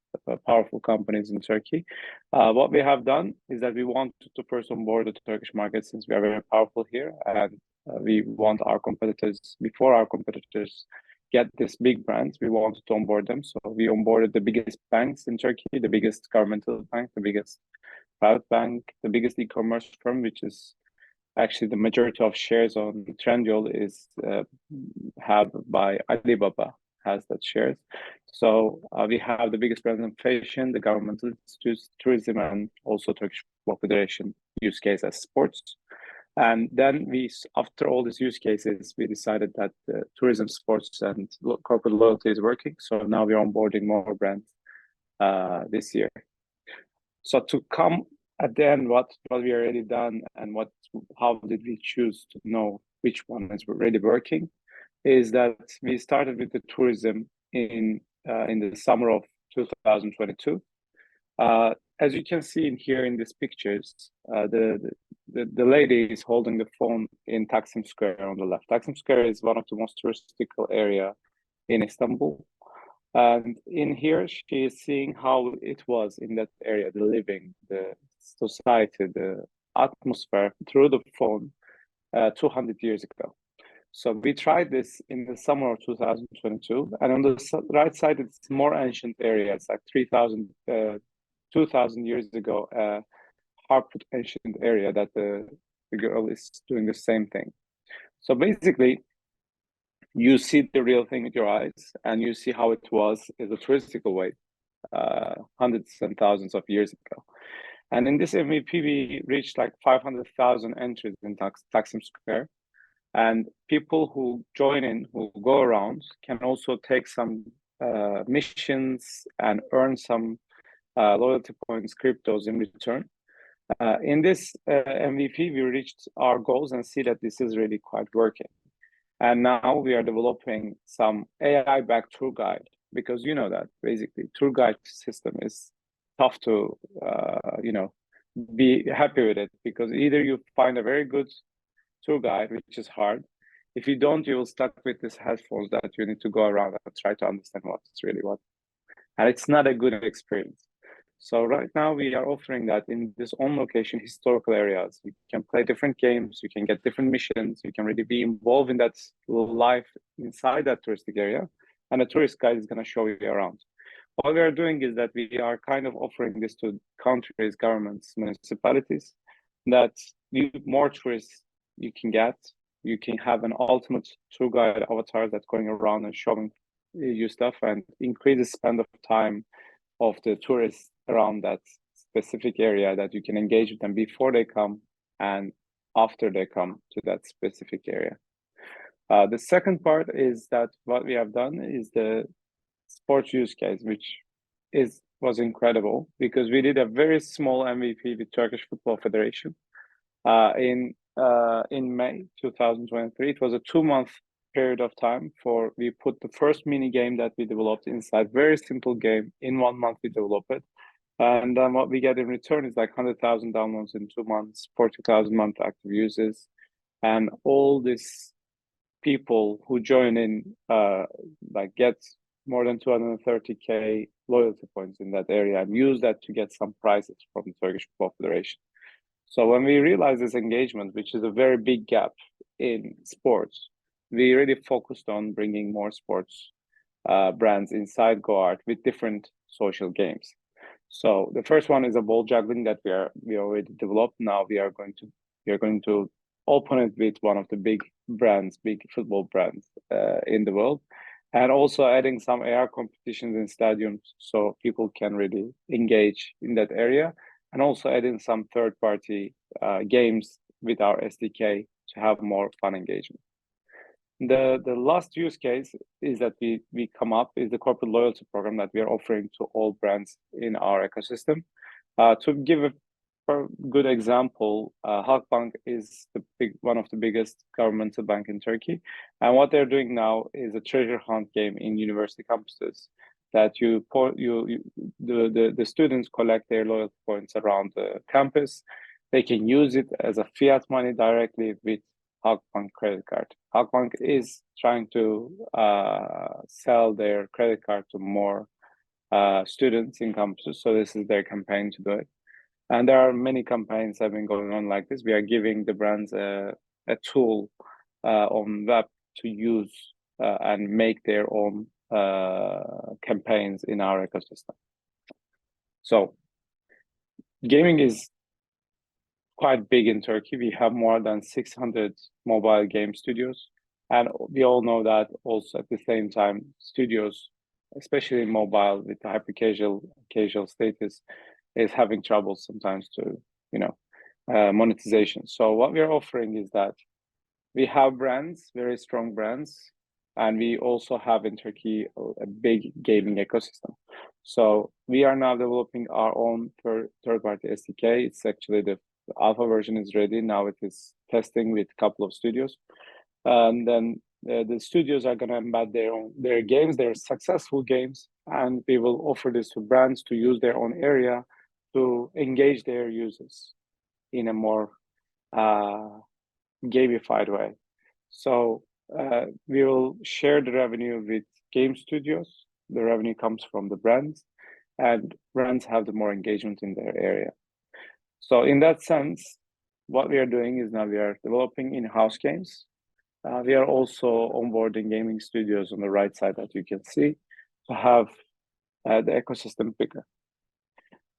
powerful companies in Turkey. What we have done is that we want to first onboard the Turkish market, since we are very powerful here, and we want our competitors, before our competitors get these big brands, we wanted to onboard them. So we onboarded the biggest banks in Turkey, the biggest governmental bank, the biggest private bank, the biggest e-commerce firm, which is actually the majority of shares on Trendyol is held by Alibaba, has that shares. So we have the biggest presence in fashion, the governmental institutes, tourism, and also Turkish Football Federation use case as sports. And then after all these use cases, we decided that tourism, sports, and corporate loyalty is working. So now we're onboarding more brands this year. So to come at the end, what we already done and how did we choose to know which one is already working, is that we started with the tourism in the summer of 2022. As you can see in here in these pictures, the lady is holding the phone in Taksim Square on the left. Taksim Square is one of the most touristical area in Istanbul. And in here, she is seeing how it was in that area, the living, the society, the atmosphere through the phone 200 years ago. So we tried this in the summer of 2022. And on the right side, it's more ancient areas, like 2,000 years ago, Harput ancient area that the girl is doing the same thing. So basically, you see the real thing with your eyes, and you see how it was in a touristical way, hundreds and thousands of years ago. And in this MVP, we reached like 500,000 entries in Taksim Square. And people who join in, who go around, can also take some missions and earn some loyalty points, cryptos in return. In this MVP, we reached our goals and see that this is really quite working. And now we are developing some AI-backed tour guide, because you know that basically tour guide system is tough to be happy with it, because either you find a very good tour guide, which is hard. If you don't, you will stuck with these headphones that you need to go around and try to understand what's really what. And it's not a good experience. So right now we are offering that in this on location historical areas. You can play different games, you can get different missions, you can really be involved in that life inside that touristic area. And a tourist guide is going to show you around. What we are doing is that we are kind of offering this to countries, governments, municipalities, that more tourists you can get. You can have an ultimate tour guide avatar that's going around and showing you stuff, and increase the spend of time of the tourists around that specific area, that you can engage with them before they come and after they come to that specific area. The second part is that what we have done is the sports use case, which was incredible, because we did a very small MVP with Turkish Football Federation in May 2023. It was a 2-month period of time we put the first mini game that we developed inside, very simple game. In 1 month we develop it, and then what we get in return is like 100,000 downloads in 2 months, 40,000 month active users, and all these people who join in like get more than 230k loyalty points in that area, and use that to get some prizes from the Turkish Football Federation. So when we realized this engagement, which is a very big gap in sports, we really focused on bringing more sports brands inside GoArt with different social games. So the first one is a ball juggling that we already developed. Now we are going to open it with one of the big football brands in the world, and also adding some AR competitions in stadiums so people can really engage in that area, and also adding some third-party games with our SDK to have more fun engagement. The last use case is that we come up is the corporate loyalty program that we are offering to all brands in our ecosystem. To give a good example, Halkbank is one of the biggest governmental bank in Turkey, and what they're doing now is a treasure hunt game in university campuses, that the students collect their loyalty points around the campus. They can use it as a fiat money directly with Halkbank credit card. Halkbank is trying to sell their credit card to more students in campuses, so this is their campaign to do it. And there are many campaigns that have been going on like this. We are giving the brands a tool on web to use and make their own campaigns in our ecosystem. So gaming is quite big in Turkey. We have more than 600 mobile game studios, and we all know that also at the same time, studios, especially mobile with hyper casual status, is having trouble sometimes to, monetization. So what we're offering is that we have brands, very strong brands, and we also have in Turkey a big gaming ecosystem. So we are now developing our own third-party SDK. It's actually the alpha version is ready. Now it is testing with a couple of studios. And then the studios are going to embed their games, their successful games, and we will offer this to brands to use their own area to engage their users in a more gamified way. So we will share the revenue with game studios. The revenue comes from the brands, and brands have the more engagement in their area. So in that sense, what we are doing is now we are developing in-house games. We are also onboarding gaming studios on the right side that you can see to have the ecosystem bigger.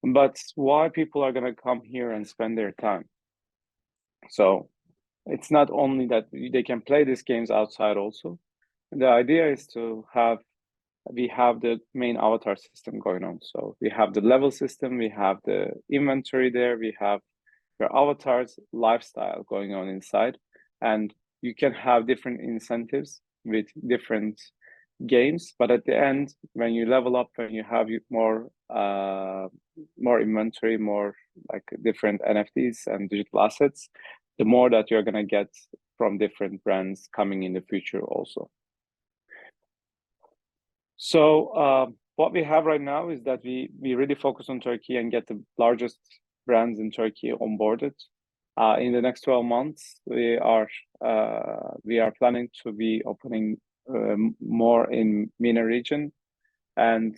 But why people are going to come here and spend their time? So it's not only that they can play these games outside also. The idea is to we have the main avatar system going on. So we have the level system, we have the inventory there, we have your avatar's lifestyle going on inside. And you can have different incentives with different games, but at the end, when you level up, when you have more inventory, more like different NFTs and digital assets, the more that you're going to get from different brands coming in the future also. So what we have right now is that we really focus on Turkey and get the largest brands in Turkey onboarded. In the next 12 months, we are planning to be opening more in MENA region, and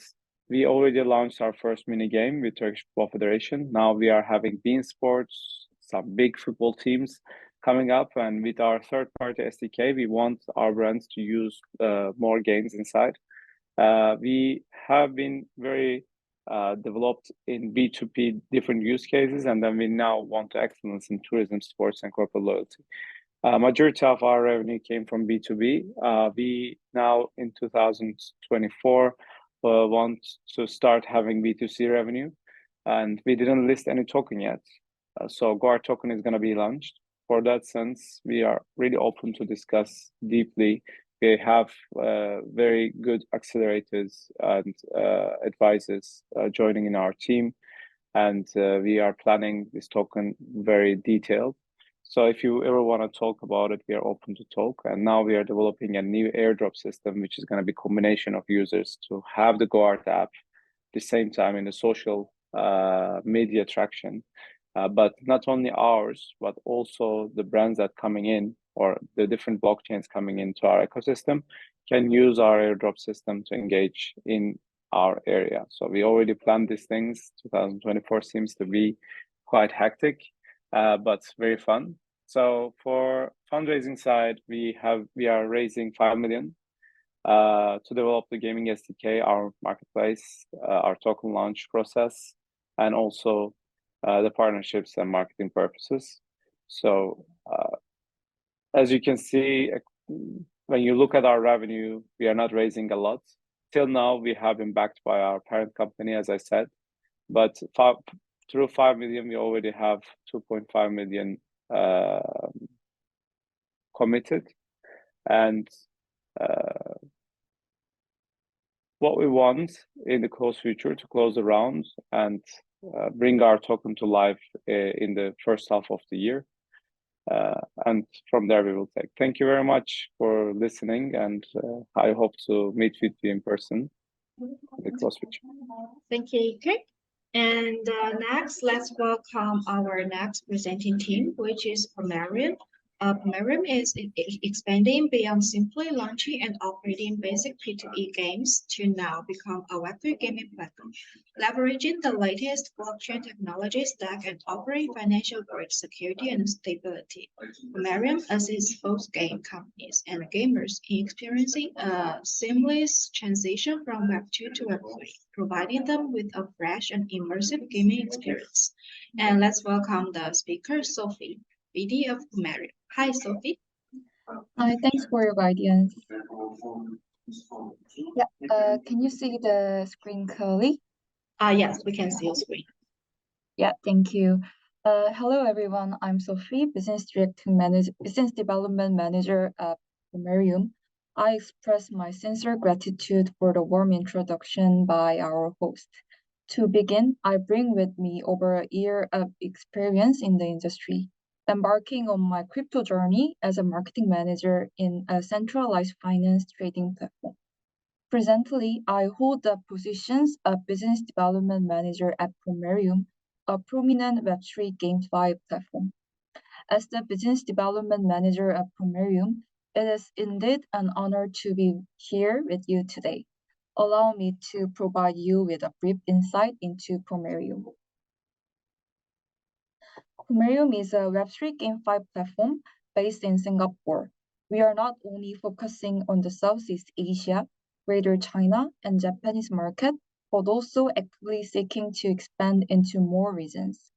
we already launched our first mini game with Turkish Football Federation. Now we are having Bean Sports, some big football teams coming up, and with our third-party SDK, we want our brands to use more games inside. We have been very developed in B2B different use cases, and then we now want to excellence in tourism, sports, and corporate loyalty. Majority of our revenue came from B2B. We now in 2024 want to start having B2C revenue, and we didn't list any token yet. So GoArt token is going to be launched. For that sense, we are really open to discuss deeply. We have very good accelerators and advisors joining in our team, and we are planning this token very detailed. So if you ever want to talk about it, we are open to talk. And now we are developing a new airdrop system, which is going to be a combination of users to have the GoArt app at the same time in the social media traction. But not only ours, but also the brands that coming in or the different blockchains coming into our ecosystem can use our airdrop system to engage in our area. So we already planned these things. 2024 seems to be quite hectic, but very fun. So for fundraising side, we are raising 5 million to develop the gaming SDK, our marketplace, our token launch process, and also the partnerships and marketing purposes. So as you can see, when you look at our revenue, we are not raising a lot. Till now, we have been backed by our parent company, as I said, but through 5 million, we already have 2.5 million committed. And what we want in the close future to close the round and bring our token to life in the first half of the year. And from there, we will take. Thank you very much for listening, and I hope to meet with you in person in the close future. Thank you, Ilker. And next, let's welcome our next presenting team, which is Pomerium. Pomerium is expanding beyond simply launching and operating basic P2E games to now become a Web3 gaming platform, leveraging the latest blockchain technology stack and offering financial-grade security and stability. Pomerium assists both game companies and gamers in experiencing a seamless transition from Web2 to Web3, providing them with a fresh and immersive gaming experience. And let's welcome the speaker, Sophie, BD of Pomerium. Hi, Sophie. Hi, thanks for your guidance. Yeah, can you see the screen clearly? Yes, we can see your screen. Yeah, thank you. Hello, everyone. I'm Sophie, Business Development Manager at Pomerium. I express my sincere gratitude for the warm introduction by our host. To begin, I bring with me over a year of experience in the industry, embarking on my crypto journey as a marketing manager in a centralized finance trading platform. Presently, I hold the positions of Business Development Manager at Pomerium, a prominent Web3 GameFi platform. As the Business Development Manager at Pomerium, it is indeed an honor to be here with you today. Allow me to provide you with a brief insight into Pomerium. Pomerium is a Web3 GameFi platform based in Singapore. We are not only focusing on the Southeast Asia, Greater China, and Japanese market, but also actively seeking to expand into more regions.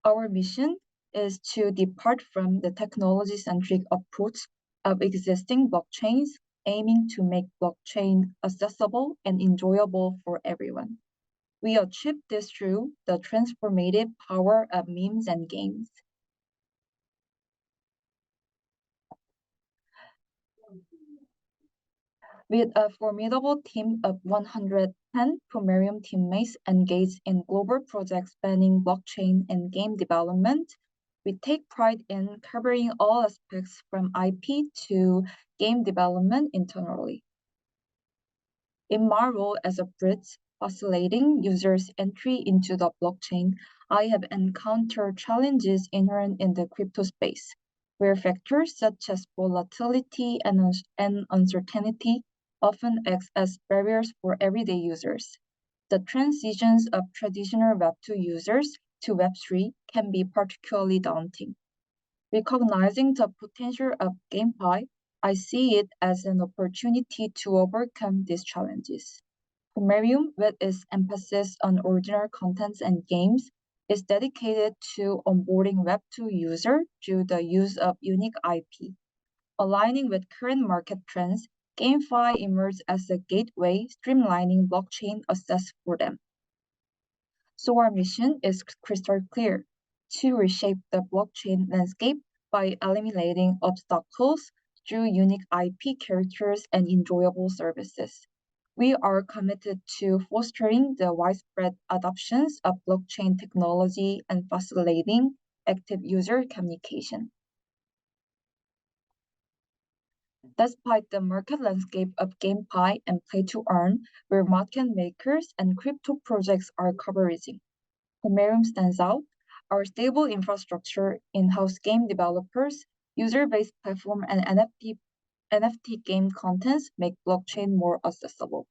Our mission is to depart from the technology-centric approach of existing blockchains, aiming to make blockchain accessible and enjoyable for everyone. We achieve this through the transformative power of memes and games. With a formidable team of 110 Pomerium teammates engaged in global projects spanning blockchain and game development, we take pride in covering all aspects from IP to game development internally. In my role as a bridge facilitating users' entry into the blockchain, I have encountered challenges inherent in the crypto space, where factors such as volatility and uncertainty often act as barriers for everyday users. The transitions of traditional Web2 users to Web3 can be particularly daunting. Recognizing the potential of GameFi, I see it as an opportunity to overcome these challenges. Pomerium, with its emphasis on original contents and games, is dedicated to onboarding Web2 users through the use of unique IP. Aligning with current market trends, GameFi emerged as a gateway, streamlining blockchain access for them. So our mission is crystal clear: to reshape the blockchain landscape by eliminating obstacles through unique IP characters and enjoyable services. We are committed to fostering the widespread adoptions of blockchain technology and facilitating active user communication. Despite the market landscape of GameFi and play-to-earn, where market makers and crypto projects are converging, Pomerium stands out. Our stable infrastructure, in-house game developers, user-based platform, and NFT game contents make blockchain more accessible.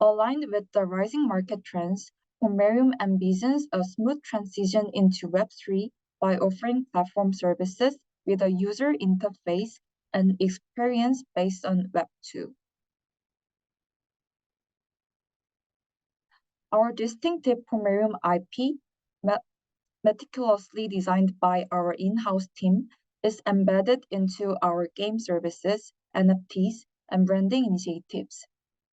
Aligned with the rising market trends, Pomerium envisions a smooth transition into Web3 by offering platform services with a user interface and experience based on Web2. Our distinctive Pomerium IP, meticulously designed by our in-house team, is embedded into our game services, NFTs, and branding initiatives.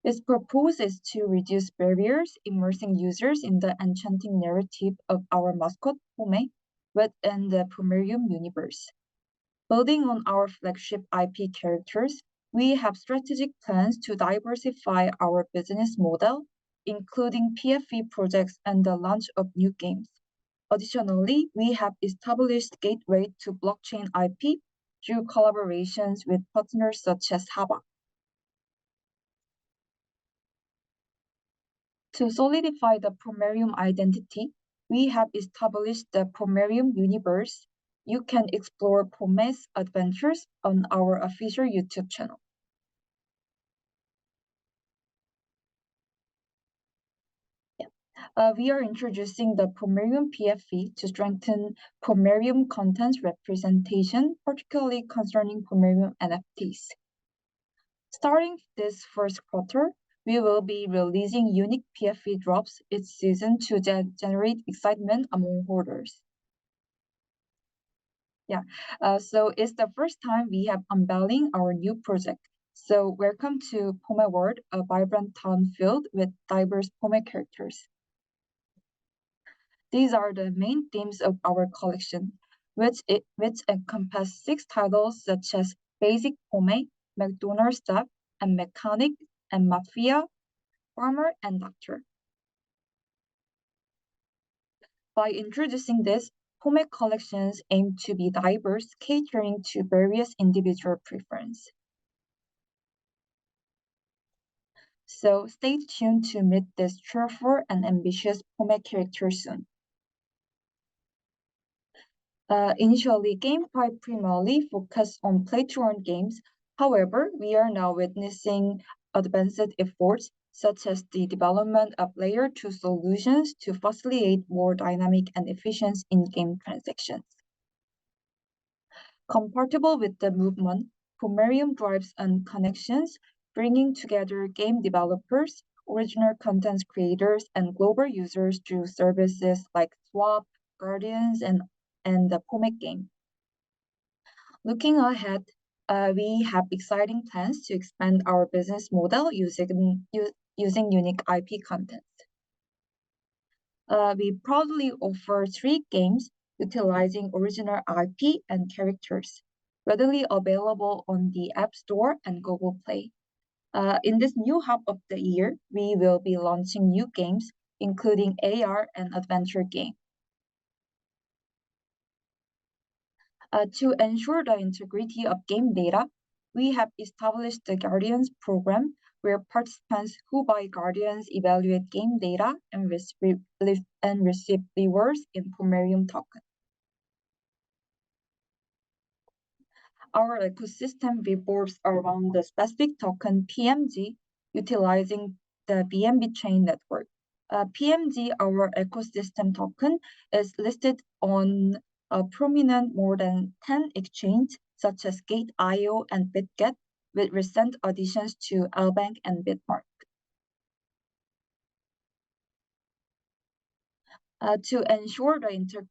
Its purpose is to reduce barriers, immersing users in the enchanting narrative of our mascot, Pome, within the Pomerium universe. Building on our flagship IP characters, we have strategic plans to diversify our business model, including PFE projects and the launch of new games. Additionally, we have established gateway to blockchain IP through collaborations with partners such as CAGA. To solidify the Pomerium identity, we have established the Pomerium universe, you can explore Pomerium's adventures on our official YouTube channel. We are introducing the Pomerium PFE to strengthen Pomerium content representation, particularly concerning Pomerium NFTs. Starting this first quarter, we will be releasing unique PFE drops each season to generate excitement among hoarders. So it's the first time we have unveiling our new project. So welcome to Pome World, a vibrant town filled with diverse Pome characters. These are the main themes of our collection, which encompass 6 titles such as Basic Pome, McDonald's Stuff, and Mechanic, and Mafia, Farmer, and Doctor. By introducing this, Pome collections aim to be diverse, catering to various individual preferences. So stay tuned to meet this cheerful and ambitious Pome character soon. Initially, GameFi primarily focused on play-to-earn games. However, we are now witnessing advanced efforts such as the development of Layer 2 solutions to facilitate more dynamic and efficient in-game transactions. Compatible with the movement, Pomerium drives on connections, bringing together game developers, original content creators, and global users through services like Swap, Guardians, and the Pome game. Looking ahead, we have exciting plans to expand our business model using unique IP content. We proudly offer 3 games utilizing original IP and characters, readily available on the App Store and Google Play. In this new half of the year, we will be launching new games, including AR and adventure game. To ensure the integrity of game data, we have established the Guardians program, where participants who buy Guardians evaluate game data and receive rewards in Pomerium token. Our ecosystem revolves around the specific token PMG, utilizing the BNB chain network. PMG, our ecosystem token, is listed on a prominent more than 10 exchanges such as Gate.io and BitGet, with recent additions to Albank and Bitmark. To ensure the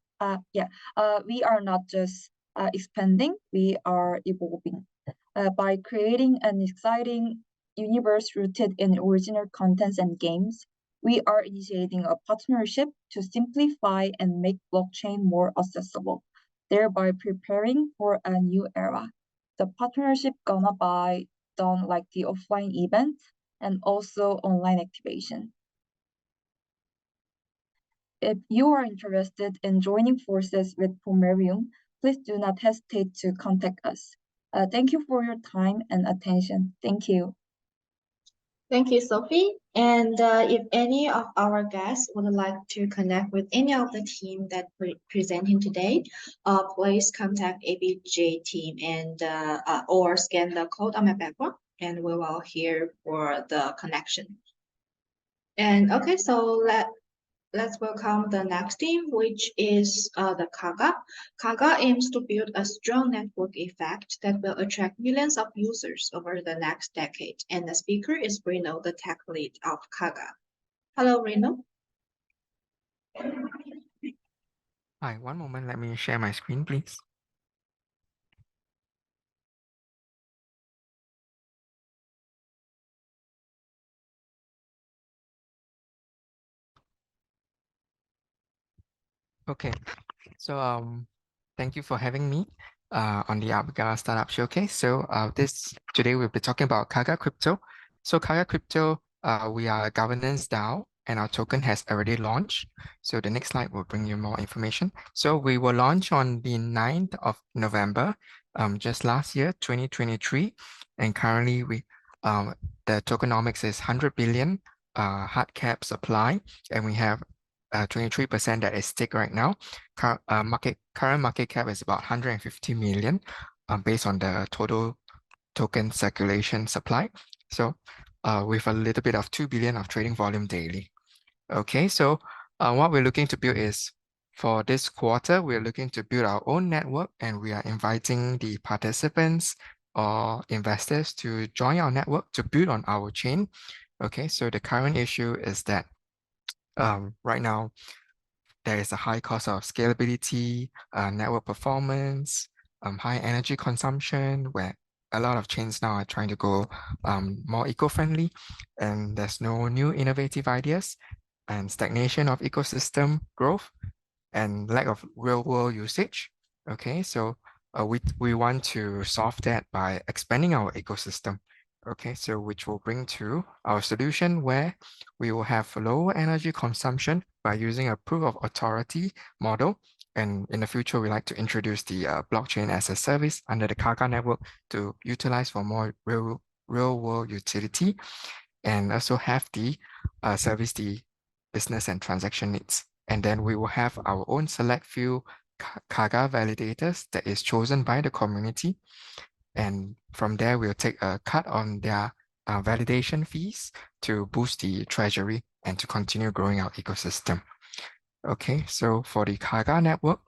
we are not just expanding, we are evolving. By creating an exciting universe rooted in original contents and games, we are initiating a partnership to simplify and make blockchain more accessible, thereby preparing for a new era. The partnership gonna be done like the offline event and also online activation. If you are interested in joining forces with Pomerium, please do not hesitate to contact us. Thank you for your time and attention. Thank you. Thank you, Sophie. And if any of our guests would like to connect with any of the team that presenting today, please contact ABGA team and or scan the code on my background, and we will hear for the connection. And okay, so let's welcome the next team, which is the CAGA. CAGA aims to build a strong network effect that will attract millions of users over the next decade. And the speaker is Reno, the tech lead of CAGA. Hello, Reno. Hi, one moment. Let me share my screen, please. Okay, so thank you for having me on the ABGA Startup Showcase. So today we'll be talking about CAGA Crypto. So CAGA Crypto, we are a governance DAO, and our token has already launched. So the next slide will bring you more information. So we will launch on the 9th of November, just last year, 2023, and currently the tokenomics is 100 billion hard cap supply, and we have 23% that is stake right now. Current market cap is about 150 million, based on the total token circulation supply. So with a little bit of 2 billion of trading volume daily. Okay, so what we're looking to build is, for this quarter, we're looking to build our own network, and we are inviting the participants or investors to join our network to build on our chain. Okay, so the current issue is that right now there is a high cost of scalability, network performance, high energy consumption, where a lot of chains now are trying to go more eco-friendly, and there's no new innovative ideas, and stagnation of ecosystem growth, and lack of real-world usage. Okay, so we want to solve that by expanding our ecosystem. Okay, so which will bring to our solution where we will have low energy consumption by using a proof of authority model. And in the future, we like to introduce the blockchain as a service under the CAGA network to utilize for more real-world utility, and also have the service the business and transaction needs. And then we will have our own select few CAGA validators that is chosen by the community. And from there, we'll take a cut on their validation fees to boost the treasury and to continue growing our ecosystem. Okay, so for the CAGA network,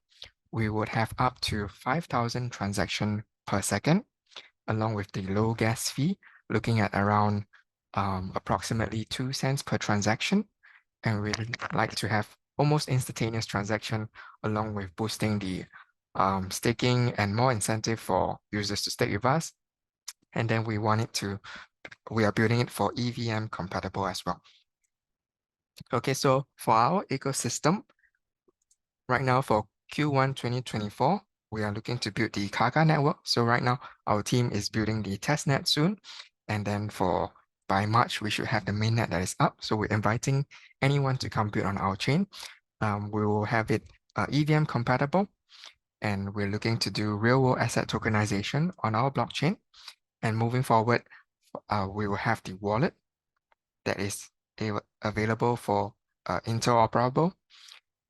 we would have up to 5,000 transactions per second, along with the low gas fee, looking at around approximately 2 cents per transaction. And we'd like to have almost instantaneous transaction, along with boosting the staking and more incentive for users to stake with us. And then we are building it for EVM compatible as well. Okay, so for our ecosystem, right now for Q1 2024, we are looking to build the CAGA network. So right now, our team is building the testnet soon. And then by March, we should have the mainnet that is up. So we're inviting anyone to come build on our chain. We will have it EVM compatible, and we're looking to do real-world asset tokenization on our blockchain. And moving forward, we will have the wallet that is available for interoperable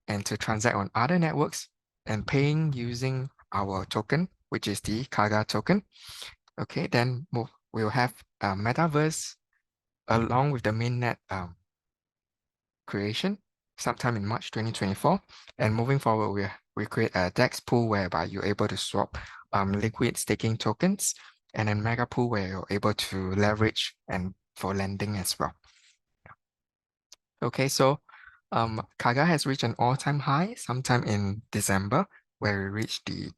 and to transact on other networks and paying using our token, which is the CAGA token. Okay, then we'll have a Metaverse along with the mainnet creation sometime in March 2024. And moving forward, we create a DEX pool whereby you're able to swap liquid staking tokens, and then mega pool where you're able to leverage and for lending as well. Okay, so CAGA has reached an all-time high sometime in December, where we reached the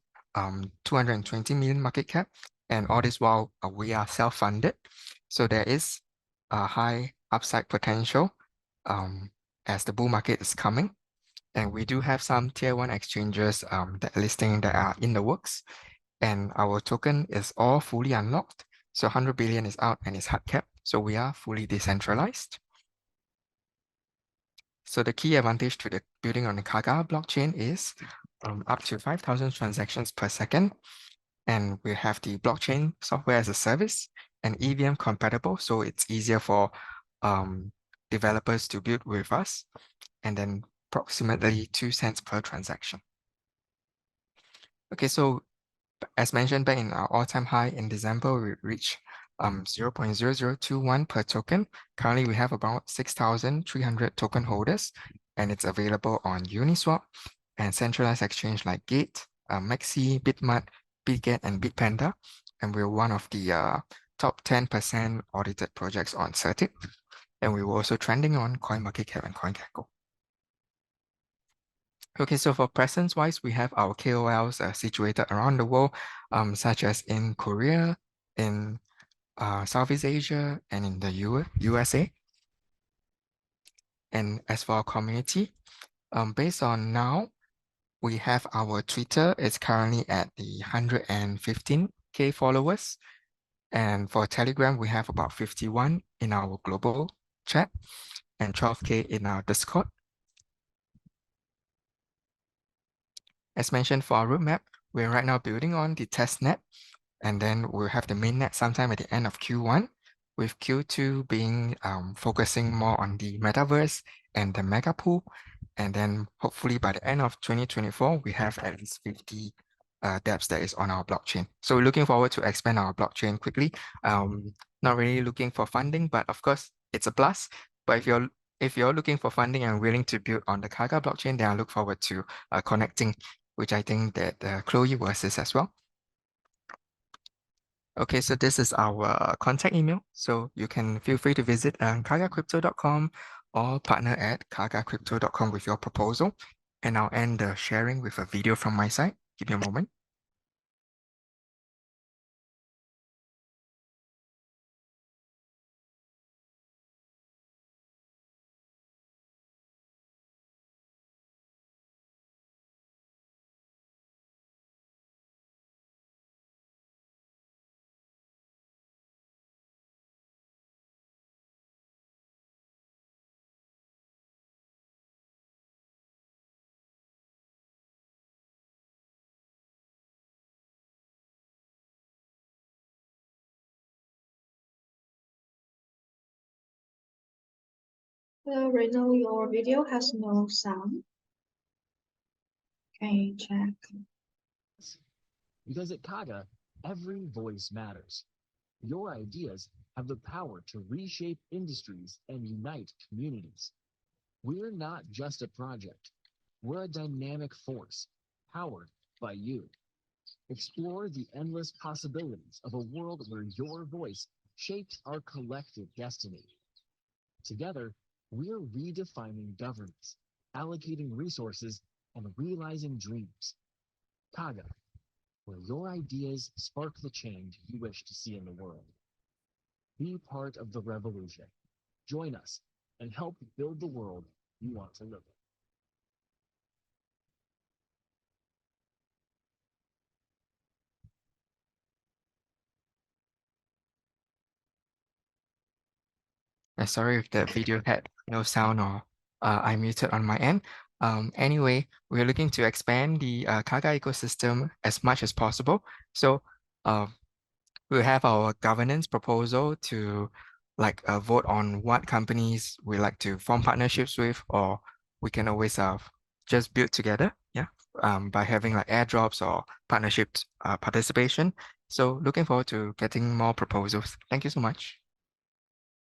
220 million market cap, and all this while we are self-funded. So there is a high upside potential as the bull market is coming. And we do have some tier 1 exchanges that are in the works. And our token is all fully unlocked. So 100 billion is out and it's hard capped. So we are fully decentralized. So the key advantage to the building on the CAGA blockchain is up to 5,000 transactions per second. And we have the blockchain software as a service and EVM compatible. So it's easier for developers to build with us. And then approximately 2 cents per transaction. Okay, so as mentioned back in our all-time high in December, we reached 0.0021 per token. Currently, we have about 6,300 token holders, and it's available on Uniswap and centralized exchange like Gate, Maxi, Bitmart, Bitget, and Bitpanda. And we're one of the top 10% audited projects on Certic. And we were also trending on CoinMarketCap and CoinGecko. Okay, so for presence-wise, we have our KOLs situated around the world, such as in Korea, in Southeast Asia, and in the USA. And as for our community, based on now, we have our Twitter. It's currently at the 115K followers. And for Telegram, we have about 51 in our global chat and 12K in our Discord. As mentioned for our roadmap, we're right now building on the testnet, and then we'll have the mainnet sometime at the end of Q1, with Q2 being focusing more on the Metaverse and the mega pool. And then hopefully by the end of 2024, we have at least 50 dApps that is on our blockchain. So we're looking forward to expand our blockchain quickly. Not really looking for funding, but of course it's a plus. But if you're looking for funding and willing to build on the CAGA blockchain, then I look forward to connecting, which I think that Chloe will assist as well. Okay, so this is our contact email. So you can feel free to visit cagacrypto.com or partner at cagacrypto.com with your proposal. And I'll end the sharing with a video from my side. Give me a moment. Reno, your video has no sound. Can you check? Because at CAGA, every voice matters. Your ideas have the power to reshape industries and unite communities. We're not just a project. We're a dynamic force, powered by you. Explore the endless possibilities of a world where your voice shapes our collective destiny. Together, we're redefining governance, allocating resources, and realizing dreams. CAGA, where your ideas spark the change you wish to see in the world. Be part of the revolution. Join us and help build the world you want to live in. Sorry if the video had no sound or I muted on my end. Anyway, we're looking to expand the CAGA ecosystem as much as possible. So we'll have our governance proposal to vote on what companies we like to form partnerships with, or we can always just build together, by having like airdrops or partnerships participation. So looking forward to getting more proposals. Thank you so much.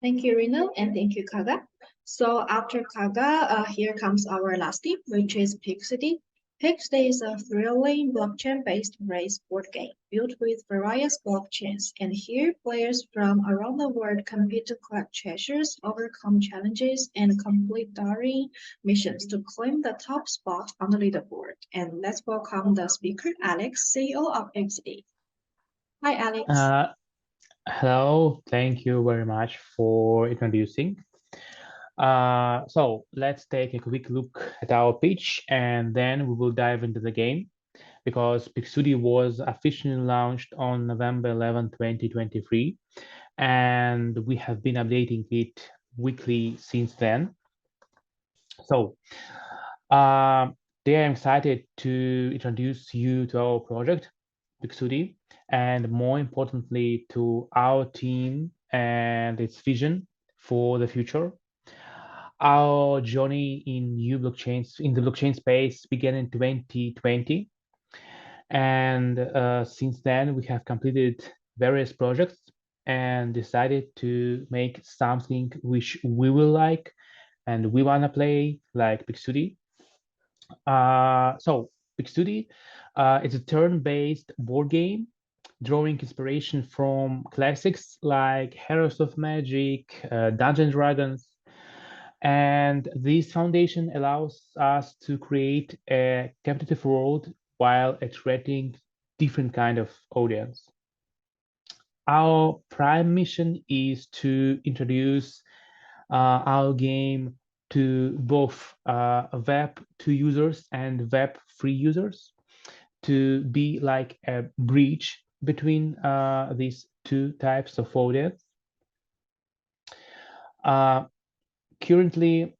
Thank you, Reno, and thank you, CAGA. So after CAGA, here comes our last team, which is Pixudi. Pixudi is a thrilling blockchain-based race board game built with various blockchains, and here players from around the world compete to collect treasures, overcome challenges, and complete daring missions to claim the top spot on the leaderboard. And let's welcome the speaker, Alex, CEO of Pixudi. Hi, Alex. Hello, thank you very much for introducing. So let's take a quick look at our pitch and then we will dive into the game because Pixudi was officially launched on November 11, 2023, and we have been updating it weekly since then. So today I'm excited to introduce you to our project, Pixudi, and more importantly to our team and its vision for the future. Our journey in the blockchain space began in 2020, and since then we have completed various projects and decided to make something which we will like and we want to play, like Pixudi. So Pixudi is a turn-based board game drawing inspiration from classics like Heroes of Magic, Dungeons & Dragons, and this foundation allows us to create a competitive world while attracting different kind of audience. Our prime mission is to introduce our game to both Web2 users and Web3 users, to be like a bridge between these two types of audience. Currently,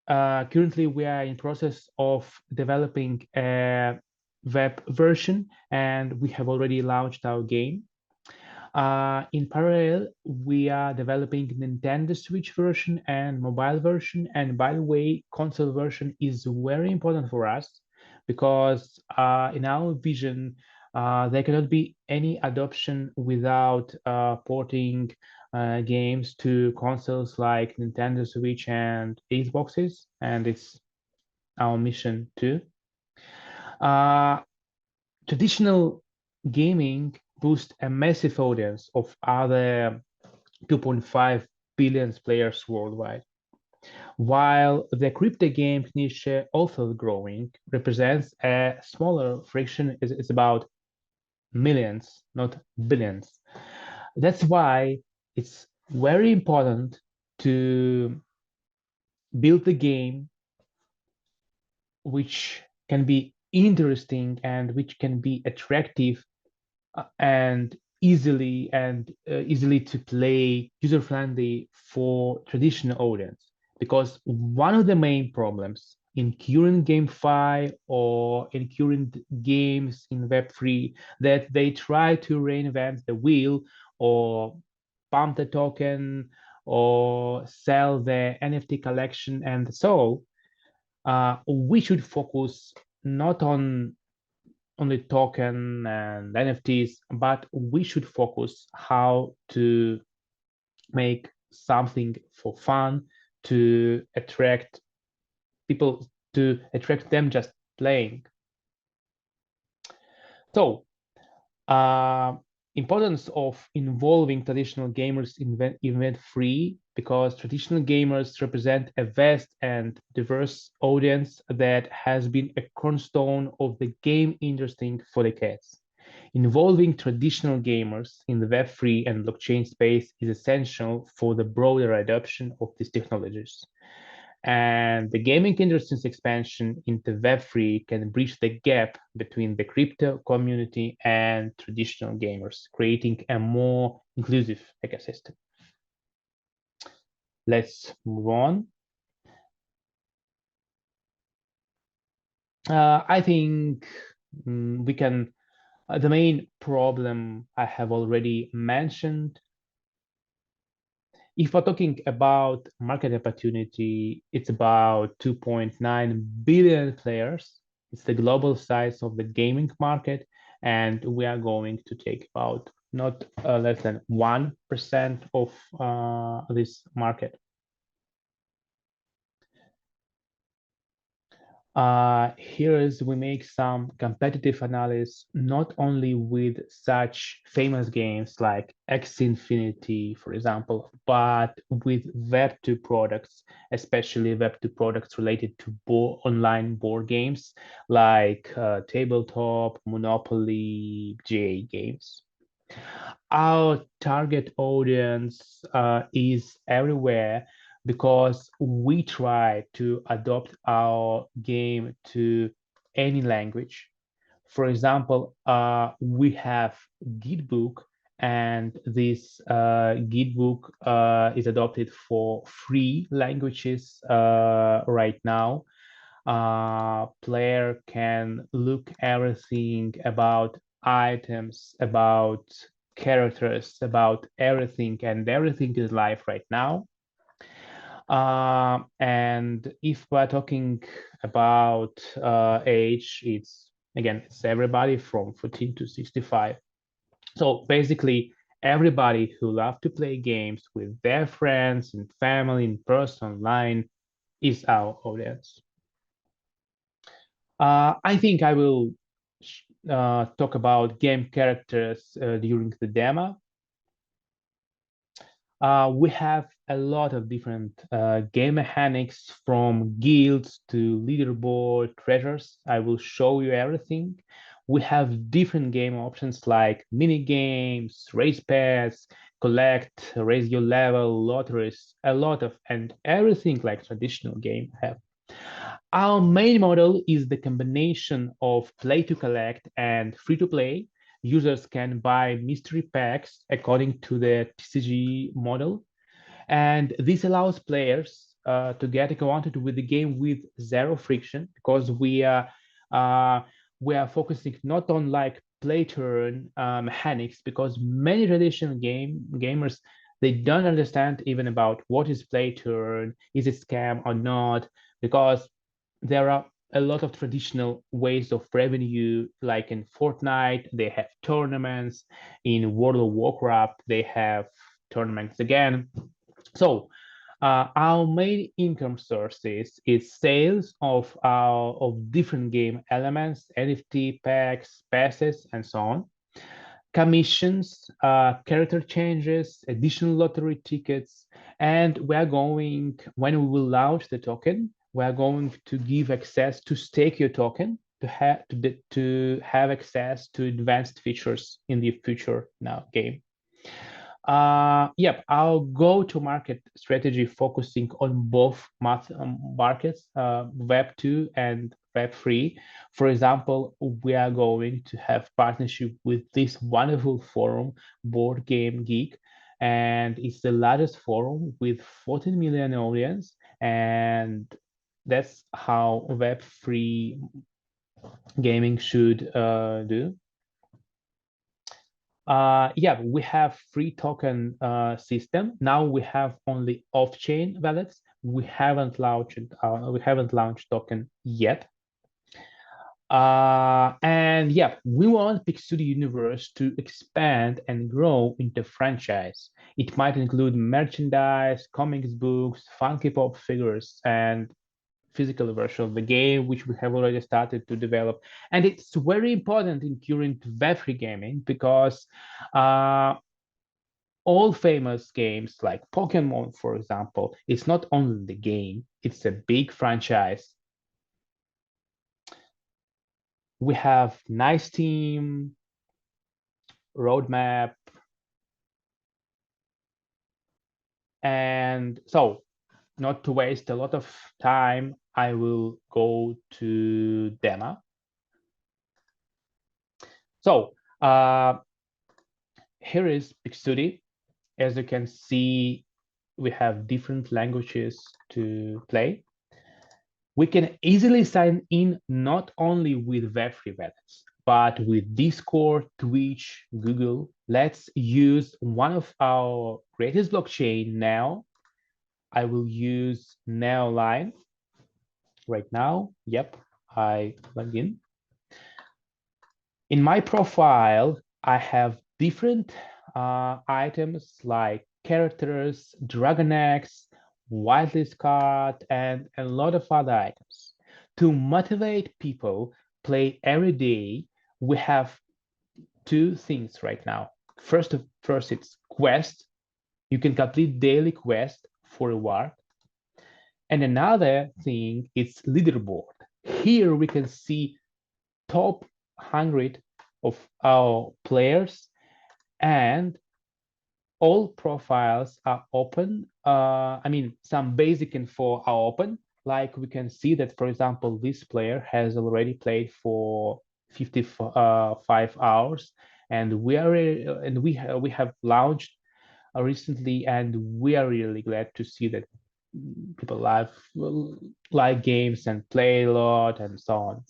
we are in process of developing a web version, and we have already launched our game. In parallel, we are developing Nintendo Switch version and mobile version. And by the way, console version is very important for us because in our vision, there cannot be any adoption without porting games to consoles like Nintendo Switch and Xboxes, and it's our mission too. Traditional gaming boosts a massive audience of other 2.5 billion players worldwide. While the crypto game niche, also growing, represents a smaller fraction, is about millions, not billions. That's why it's very important to build the game which can be interesting and which can be attractive and easily to play, user friendly for traditional audience. Because one of the main problems in current GameFi or in current games in Web3 that they try to reinvent the wheel or pump the token or sell the NFT collection and so we should focus not on only token and NFTs, but we should focus how to make something for fun to attract people, to attract them just playing. So importance of involving traditional gamers in event-free, because traditional gamers represent a vast and diverse audience that has been a cornerstone of the game industry for decades. Involving traditional gamers in the Web3 and blockchain space is essential for the broader adoption of these technologies. And the gaming industry's expansion into Web3 can bridge the gap between the crypto community and traditional gamers, creating a more inclusive ecosystem. Let's move on. I think we can, the main problem I have already mentioned. If we're talking about market opportunity, it's about 2.9 billion players. It's the global size of the gaming market, and we are going to take about not less than 1% of this market. Here is we make some competitive analysis, not only with such famous games like Axie Infinity, for example, but with Web2 products, especially Web2 products related to online board games like Tabletop, Monopoly, GA games. Our target audience is everywhere, because we try to adopt our game to any language. For example, we have Gitbook, and this Gitbook is adopted for 3 languages right now. Player can look everything about items, about characters, about everything, and everything is live right now. And if we're talking about age, it's everybody from 14 to 65. So basically, everybody who loves to play games with their friends and family in person, online, is our audience. I think I will talk about game characters during the demo. We have a lot of different game mechanics, from guilds to leaderboard, treasures. I will show you everything. We have different game options like mini games, race pass, collect, raise your level, lotteries, a lot of, and everything like traditional game have. Our main model is the combination of play to collect and free to play. Users can buy mystery packs according to the TCG model. And this allows players to get acquainted with the game with zero friction, because we are focusing not on like play turn mechanics, because many traditional gamers, they don't understand even about what is play turn, is it scam or not, because there are a lot of traditional ways of revenue, like in Fortnite, they have tournaments. In World of Warcraft, they have tournaments again. So our main income sources is sales of different game elements, NFT packs, passes, and so on. Commissions, character changes, additional lottery tickets, and we are going, when we will launch the token, we are going to give access to stake your token to have access to advanced features in the future now game. Yep, our go-to-market strategy focusing on both markets, Web 2 and Web 3. For example, we are going to have partnership with this wonderful forum, Board Game Geek, and it's the largest forum with 14 million audience, and that's how Web 3 gaming should do. Yeah, we have free token system. Now we have only off-chain wallets. We haven't launched token yet. And yeah, we want Pixudi universe to expand and grow into franchise. It might include merchandise, comics books, funky pop figures, and physical version of the game, which we have already started to develop. And it's very important in current Web3 gaming, because all famous games like Pokemon, for example, it's not only the game, it's a big franchise. We have nice team, roadmap, and so not to waste a lot of time, I will go to demo. So here is Pixudi. As you can see, we have different languages to play. We can easily sign in not only with Web3 wallets, but with Discord, Twitch, Google. Let's use one of our greatest blockchain now. I will use Neoline right now. Yep, I log in. In my profile, I have different items like characters, dragon eggs, whitelist card, and a lot of other items. To motivate people play every day, we have two things right now. First, it's quest. You can complete daily quest for reward. And another thing is leaderboard. Here we can see top 100 of our players, and all profiles are open. I mean, some basic info are open. Like we can see that, for example, this player has already played for 55 hours, and we have launched recently, and we are really glad to see that people like games and play a lot and so on.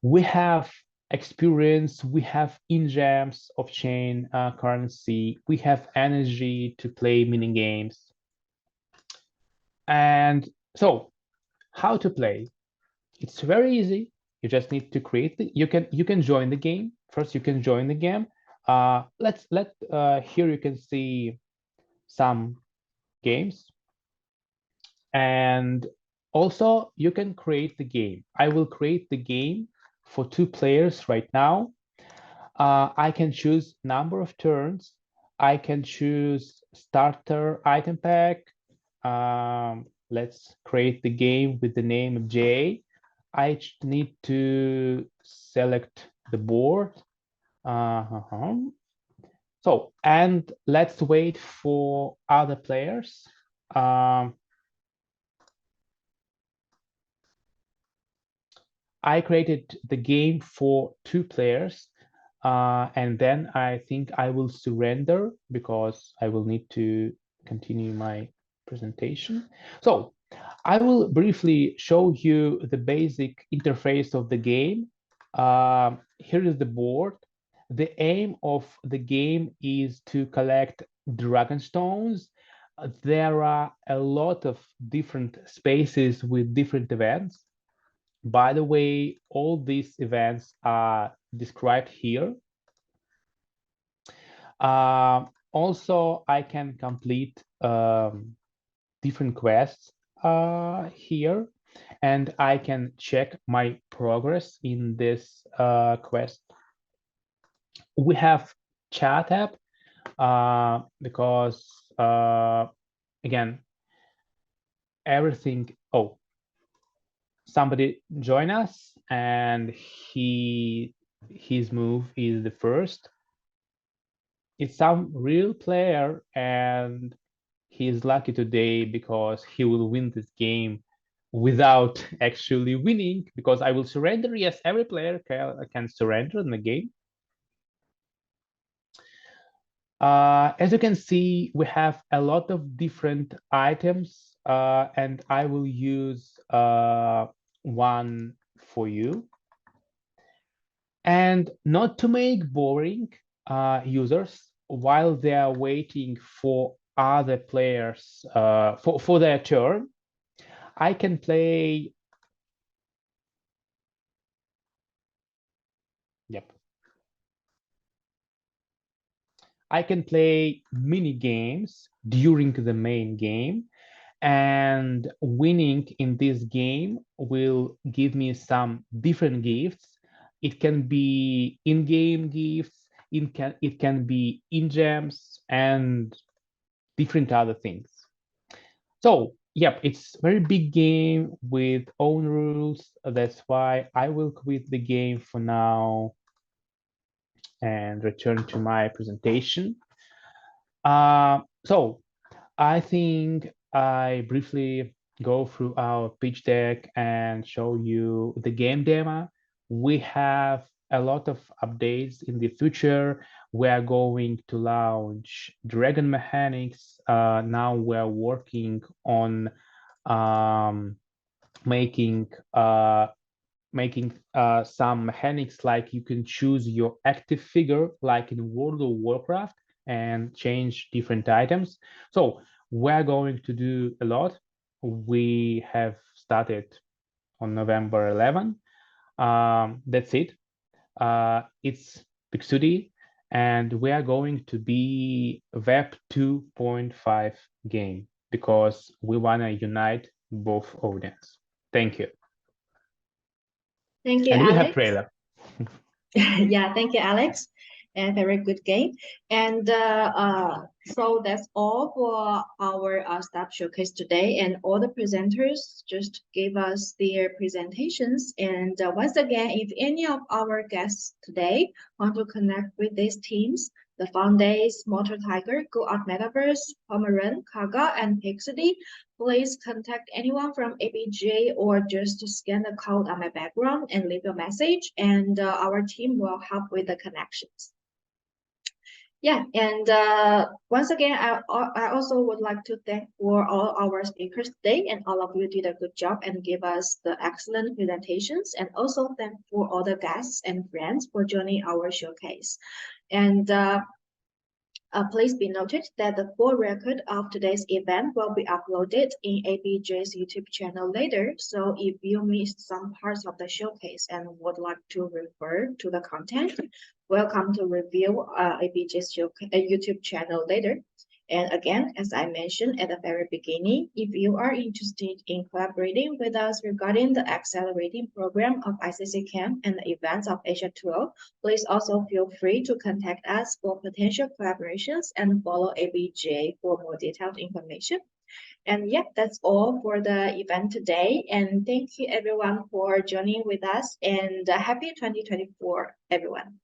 We have experience, we have in-gems of chain currency, we have energy to play mini games. And so how to play? It's very easy. You just need to create you can join the game. First, you can join the game. Here you can see some games, and also you can create the game. I will create the game for 2 players right now. I can choose number of turns. I can choose starter item pack. Let's create the game with the name of J. I need to select the board. So, and let's wait for other players. I created the game for 2 players, and then I think I will surrender because I will need to continue my presentation. So I will briefly show you the basic interface of the game. Here is the board. The aim of the game is to collect dragon stones. There are a lot of different spaces with different events. By the way, all these events are described here. Also, I can complete different quests here, and I can check my progress in this quest. We have chat app because again, everything. Oh, somebody join us, and his move is the first. It's some real player, and he's lucky today because he will win this game without actually winning, because I will surrender. Yes, every player can surrender in the game. As you can see, we have a lot of different items, and I will use one for you. And not to make boring users while they are waiting for other players for their turn, I can play. Yep. I can play mini games during the main game, and winning in this game will give me some different gifts. It can be in-game gifts, it can be in-gems, and different other things. So, yep, it's very big game with own rules. That's why I will quit the game for now and return to my presentation. So I think I briefly go through our pitch deck and show you the game demo. We have a lot of updates in the future. We are going to launch dragon mechanics. Now we're working on making some mechanics, like you can choose your active figure like in World of Warcraft and change different items. So we're going to do a lot. We have started on November 11. That's it. It's Pixudi, and we are going to be Web 2.5 game because we want to unite both audience. Thank you. Thank you, And Alex. we have trailer. Yeah, thank you, Alex. And very good game. And so that's all for our staff showcase today. And all the presenters just gave us their presentations. And once again, if any of our guests today want to connect with these teams, the Fundays, Motor Tiger, GoArt Metaverse, Pomerium, CAGA, and Pixudi, please contact anyone from ABGA or just scan the code on my background and leave a message, and our team will help with the connections. Yeah, and once again, I also would like to thank for all our speakers today, and all of you did a good job and gave us the excellent presentations, and also thank for all the guests and friends for joining our showcase. And please be noted that the full record of today's event will be uploaded in ABGA's YouTube channel later. So if you missed some parts of the showcase and would like to refer to the content, welcome to review ABGA's YouTube channel later. And again, as I mentioned at the very beginning, if you are interested in collaborating with us regarding the accelerating program of ICC Camp and the events of Asia Tour, please also feel free to contact us for potential collaborations and follow ABGA for more detailed information. And yeah, that's all for the event today. And thank you everyone for joining with us, and happy 2024, everyone.